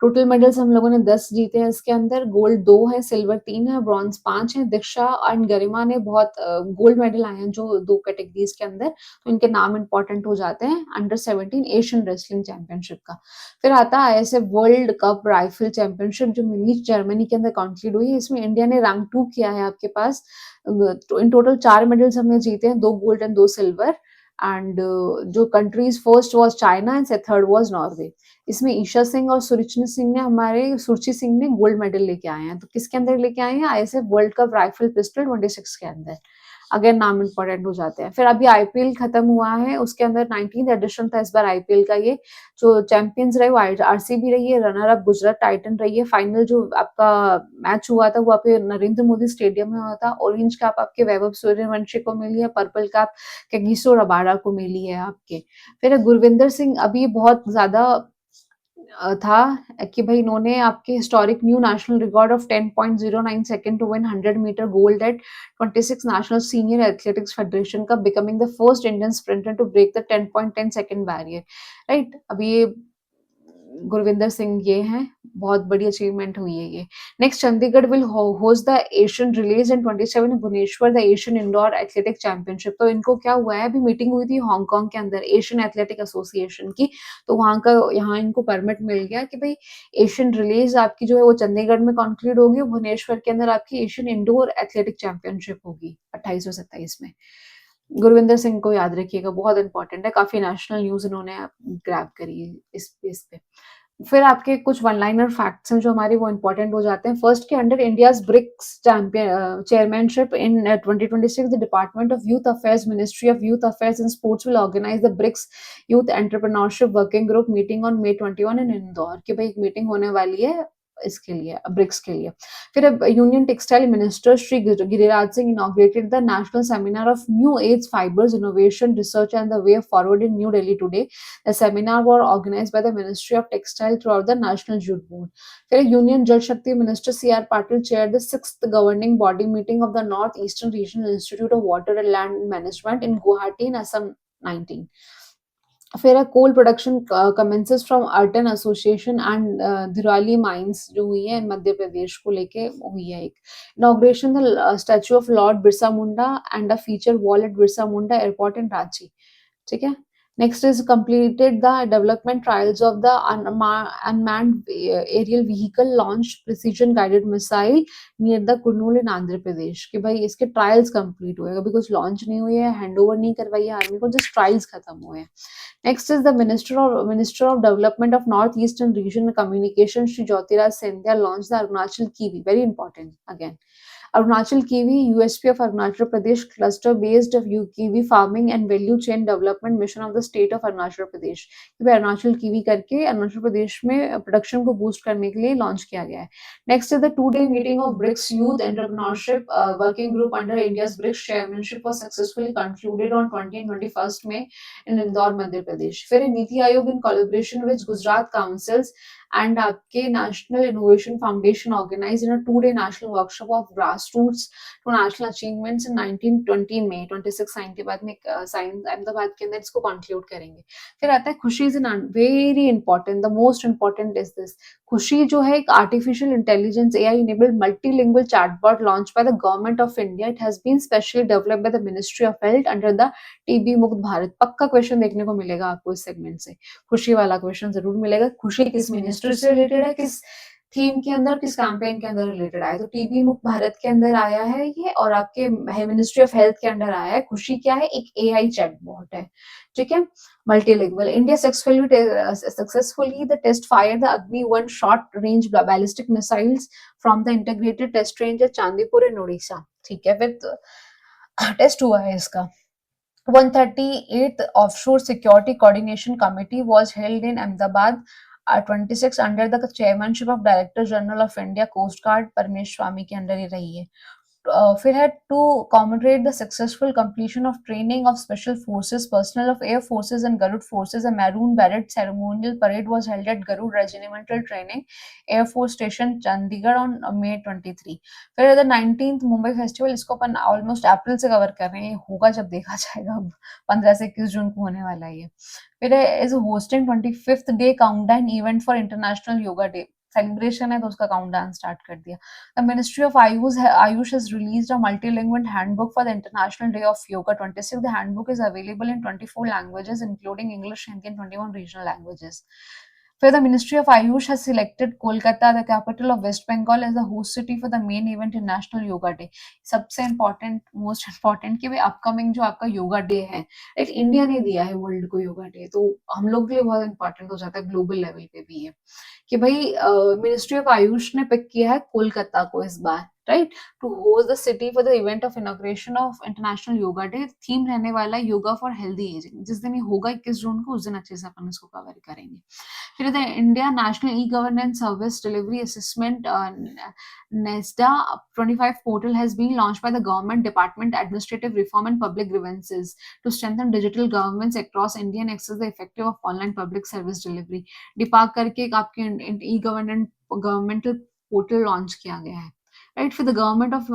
टोटल मेडल्स हम लोगों ने 10 जीते हैं इसके अंदर। गोल्ड 2 है, सिल्वर 3 है, ब्रॉन्ज 5 है। दीक्षा एंड गरिमा ने बहुत गोल्ड मेडल आए हैं जो 2 कैटेगरीज के अंदर, तो इनके नाम इंपॉर्टेंट हो जाते हैं अंडर 17 एशियन रेसलिंग चैंपियनशिप का। फिर आता है ISF world cup rifle championship जो म्यूनिच जर्मनी के अंदर कंक्लूड हुई है। इसमें इंडिया ने रैंक 2 किया है आपके पास। इन टोटल 4 मेडल्स हमने जीते हैं, 2 गोल्ड एंड 2 सिल्वर। एंड जो countries first was China and third was Norway. इसमें ईशा सिंह और सुरुचि सिंह ने गोल्ड मेडल लेके आए हैं। तो किसके अंदर लेके आए हैं, ISF world cup rifle pistol 26 के अंदर। अगेन नाम इंपॉर्टेंट हो जाते हैं। फिर अभी आईपीएल खत्म हुआ है, उसके अंदर 19th एडिशन था इस बार आईपीएल का। ये जो चैंपियंस रहे वो आरसीबी रही है, रनर अप गुजरात टाइटन रही है। फाइनल जो आपका मैच हुआ था वो आपके नरेंद्र मोदी स्टेडियम में हुआ था। ऑरेंज कैप आपके वैभव सूर्यवंशी को मिली है, पर्पल कैप केगिसो रबाडा को मिली है आपके। फिर गुरविंदर सिंह अभी बहुत ज्यादा था कि भाई इन्होंने आपके historic new national record of 10.09 second to win 100 metre gold at 26 national senior athletics federation का, becoming the first Indian sprinter to break the 10.10 second barrier. Right, अभी ये गुरविंदर सिंह ये हैं, बहुत बड़ी अचीवमेंट हुई है ये। Next, Chandigarh will host the Asian relays in 27 Bhubaneswar the Asian indoor athletic championship. तो इनको क्या हुआ है, अभी मीटिंग हुई थी हांगकांग के अंदर एशियन एथलेटिक एसोसिएशन की, तो वहां का यहाँ इनको परमिट मिल गया कि भाई एशियन रिलीज आपकी जो है वो चंडीगढ़ में कंक्लूड होगी, भुवनेश्वर के अंदर आपकी एशियन इंडोर एथलेटिक चैंपियनशिप होगी 28 और 27 में। गुरविंदर सिंह को याद रखिएगा, बहुत इंपॉर्टेंट है, काफी नेशनल न्यूज इन्होंने ग्रैब करी है इस बेस पे। फिर आपके कुछ वन लाइनर फैक्ट्स हैं जो हमारे वो इंपॉर्टेंट हो जाते हैं। फर्स्ट के under India's BRICS champion chairmanship in 2026 the department of youth affairs ministry of youth affairs and sports will organize the BRICS youth entrepreneurship working group meeting on May 21 in Indore. कि भाई एक meeting होने वाली है इसके लिए, BRICS के लिए। फिर अब union textile minister Shri Giriraj Singh inaugurated the national seminar of new age fibres innovation research and the way forward in new Delhi today. The seminar was organized by the Ministry of Textile throughout the National Jute Board. फिर Union Jal Shakti Minister C.R. Patil chaired the 6th governing body meeting of the North Eastern Regional Institute of Water and Land Management in Guwahati in Assam 19. फिर coal production commences from Urtan association and Dhirauli mines जो हुई है मध्य प्रदेश को लेके हुई है। एक inauguration the statue of lord Birsa Munda and a feature wall at Birsa Munda airport in Ranchi. ठीक है। Next is completed the development trials of the unmanned aerial vehicle launch precision guided missile near the Kurnool in Andhra Pradesh. कि भाई इसके ट्रायल्स कंप्लीट हुए, अभी कुछ launch नहीं हुई है, हैंडओवर नहीं करवाई है आर्मी को, जस्ट ट्रायल्स खत्म हुए हैं। Next is the Minister of Development of Northeastern Region Communication, Shri Jyotiraj Scindia launched the Arunachal Kiwi. Very important again. Arunachal Kiwi, USP of Arunachal Pradesh, cluster-based kiwi farming and value chain development mission of the state of Arunachal Pradesh. कि भाई Arunachal kiwi करके अरुणाचल प्रदेश में production को boost करने के लिए launch किया गया है। Next is the 2-day meeting of BRICS youth entrepreneurship working group under India's BRICS chairmanship was successfully concluded on 20 and 21st May in Indore Madhya Pradesh. फिर NITI Aayog in collaboration with Gujarat councils and आपके national innovation foundation organise in a 2-day national workshop of grass roots to national achievements in 1920 में 26 sign के बाद में sign Ahmedabad के अंदर इसको conclude करेंगे। फिर आता है खुशी is very important, the most important is this. खुशी जो है एक artificial intelligence AI enabled multilingual chatbot launched by the government of India. It has been specially developed by the Ministry of Health under the TB मुक्त भारत। पक्का question देखने को मिलेगा आपको इस सेगमेंट से, खुशी वाला क्वेश्चन जरूर मिलेगा। खुशी किस मिनिस्टर से रिलेटेड है, किस थीम के अंदर, किस कैंपेन के अंदर रिलेटेड आया, तो टीबी मुक्त भारत के अंदर आया है ये, और आपके मिनिस्ट्री ऑफ हेल्थ के अंदर आया है। खुशी क्या है, एक AI चैटबॉट है। ठीक है, multilingual. India successfully the test fire the Agni one short range ballistic missiles from the integrated test range at Chandipur in Odisha. ठीक है, फिर टेस्ट हुआ है इसका। 138th Offshore Security Coordination Committee was held in Ahmedabad 26 under the chairmanship of Director General of India Coast Guard Paramesh स्वामी के under ही रही है। फिर है to commemorate the successful completion of training of special forces personnel of air forces and Garud forces, a maroon beret ceremonial parade was held at Garud Regimental Training Air Force Station Chandigarh on May 23। फिर the 19th Mumbai festival, इसको अपन almost अप्रैल से cover कर रहे हैं, होगा जब देखा जाएगा, अब 15 से 21 जून को होने वाला है ये। फिर is hosting 25th day countdown event for international yoga day. Celebration है तो उसका काउंटडाउन स्टार्ट कर दिया। The Ministry of Ayush has released a multilingual handbook for the International Day of Yoga 26. The handbook is available in 24 languages, including English, Hindi, and 21 regional languages. Further, the Ministry of Ayush has selected Kolkata, the capital of West Bengal, as the host city for the main event in National Yoga Day. सबसे important, most important कि भाई upcoming जो आपका yoga day है, एक India ने दिया है वर्ल्ड को योगा डे, तो हम लोग के लिए बहुत इंपॉर्टेंट हो जाता है, ग्लोबल लेवल पे भी है कि भाई मिनिस्ट्री ऑफ आयुष ने पिक किया है कोलकाता को इस बार right, to host the city for the event of inauguration of international yoga day. Theme रहने वाला है योगा फॉर हेल्दी एजिंग। जिस दिन ये होगा 21 जून को, उस दिन अच्छे से अपन इसको कवर करेंगे। फिर the India national e governance service delivery assessment NESDA 25 portal has been launched by the Government Department Administrative Reform and Public Grievances to strengthen digital governments across India and access the effective of online public service delivery। डिपार्क करके एक आपके ई governmental portal launch किया गया है। Right, for the Government of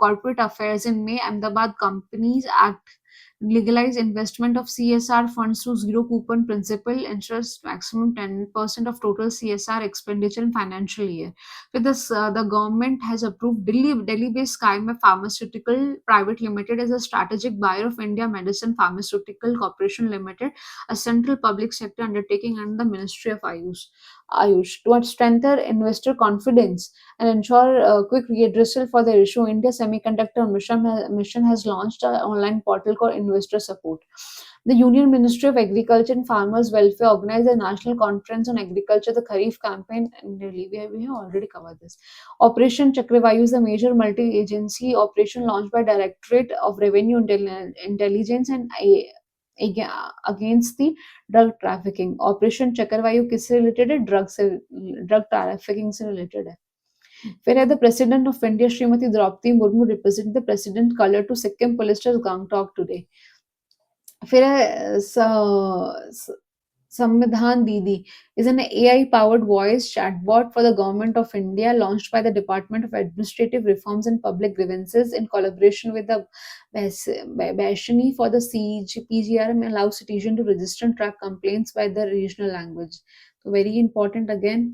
Corporate Affairs in May, Ahmedabad Companies Act legalize investment of CSR funds through zero coupon principal interest, maximum 10% of total CSR expenditure in financial year। With this, the government has approved Delhi-based Skyme Pharmaceutical Private Limited as a strategic buyer of India Medicine Pharmaceutical Corporation Limited, a central public sector undertaking under the Ministry of Ayush to strengthen investor confidence and ensure quick redressal for the issue. India Semiconductor Mission has launched an online portal called Investor Support। The Union Ministry of Agriculture and Farmers Welfare organized a national conference on agriculture, the Kharif campaign in Delhi. We have already covered this. Operation Chakravayu is a major multi-agency operation launched by Directorate of Revenue Intelligence and against the drug trafficking. Operation Chakravayu किससे related है? Drug trafficking से related है। फिर है the president of India Shrimati Droupadi Murmu represent the president colour to Sikkim police Gangtok today. फिर है Samvidhan Didi is an AI-powered voice chatbot for the Government of India, launched by the Department of Administrative Reforms and Public Grievances in collaboration with the Bashani for the PGRM, allows citizens to register and track complaints by the regional language. So very important again,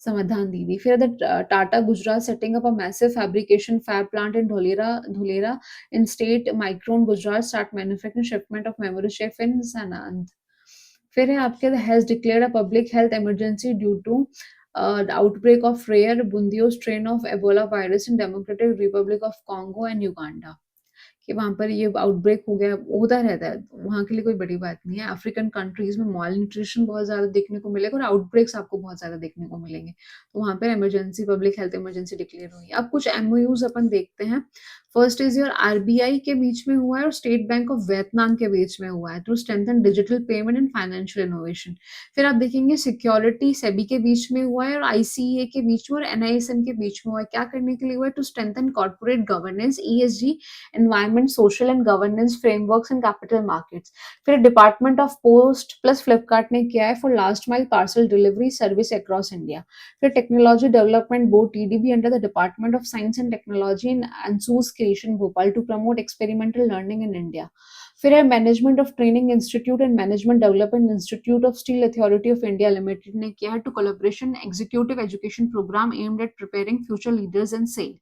Samadhan Didi. फिर the Tata Gujarat setting up a massive fabrication fab plant in Dholera in state Micron Gujarat, start manufacturing shipment of memory chip in Sanand। फिर है आपके has declared a public health emergency due to outbreak of rare Bundibugyo strain of Ebola virus in democratic republic of Congo and Uganda. कि वहाँ पर ये outbreak हो गया, होता रहता है, वहाँ के लिए कोई बड़ी बात नहीं है। अफ्रीकन कंट्रीज में मॉल न्यूट्रिशन बहुत ज़्यादा देखने को मिलेगा और आउटब्रेक्स आपको बहुत ज़्यादा देखने को मिलेंगे, तो वहाँ पर emergency, public health emergency declare हुई है। अब कुछ MOUs अपन देखते हैं। फर्स्ट इज योर RBI के बीच में हुआ है और स्टेट बैंक ऑफ वियतनाम के बीच में हुआ है to strengthen digital payment and financial innovation. फिर आप देखेंगे सिक्योरिटी सेबी के बीच में हुआ है और ICA के बीच में और NISM के बीच में हुआ है। क्या करने के लिए हुआ है? To strengthen corporate governance, ESG, environment, social and governance frameworks and capital markets. फिर department of post plus Flipkart ने किया है for last mile parcel delivery service across India. फिर technology development board TDB under the department of science and technology in अंसूस creation Bhopal to promote experimental learning in India. फिर है management of training institute and management development institute of steel authority of India limited ने किया है to collaboration executive education programme aimed at preparing future leaders in SAIL.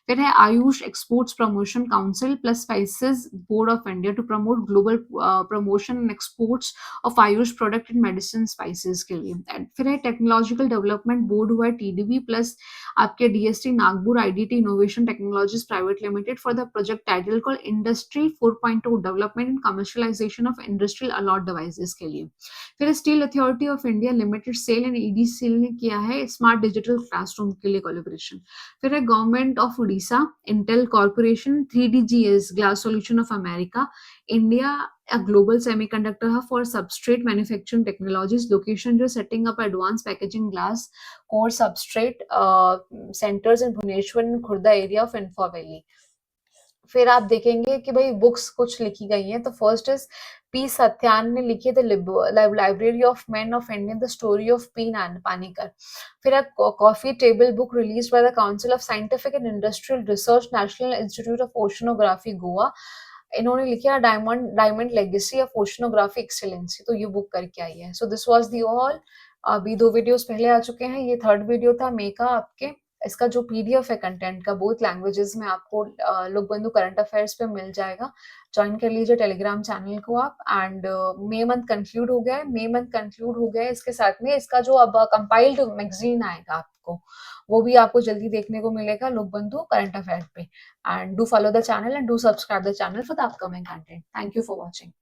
फिर है AYUSH exports promotion council plus spices board of India to promote global promotion and exports of AYUSH product and medicine spices के लिए। फिर है technological development board हुआ है TDB plus आपके DST Nagpur IDT innovation technologies private limited for the project title call industry 4.0 development and commercialization of industrial allot devices के लिए। फिर steel authority of India limited SAIL and EDCL ने किया है smart digital classroom के लिए collaboration. फिर है government of Orissa, Intel corporation, 3DGS glass solution of America, India a global semiconductor hub for substrate manufacturing technologies, location जो setting up advanced packaging glass core substrate centers in Bhubaneswar and Khurda area of Info Valley। फिर आप देखेंगे कि भाई books कुछ लिखी गई हैं, तो फर्स्ट इज P सत्यान ने लिखी the library of man of India the story of P Panikkar. फिर एक coffee table book release by the council of scientific and industrial research national institute of oceanography Goa. इन्होंने लिखा diamond legacy of oceanography excellency, तो ये book करके आई है। So this was the all. अभी 2 videos पहले आ चुके हैं, ये 3rd वीडियो था मे का आपके। इसका जो PDF है कंटेंट का बोथ लैंग्वेजेस में आपको लोकबंधु करंट अफेयर्स पे मिल जाएगा। ज्वाइन कर लीजिए टेलीग्राम चैनल को आप। एंड मे मंथ कंक्लूड हो गया है, इसके साथ में इसका जो अब कंपाइल्ड मैगजीन आएगा आपको, वो भी आपको जल्दी देखने को मिलेगा लोकबंधु करंट अफेयर पे। And do follow the channel and do subscribe the channel for the upcoming content. Thank you for watching.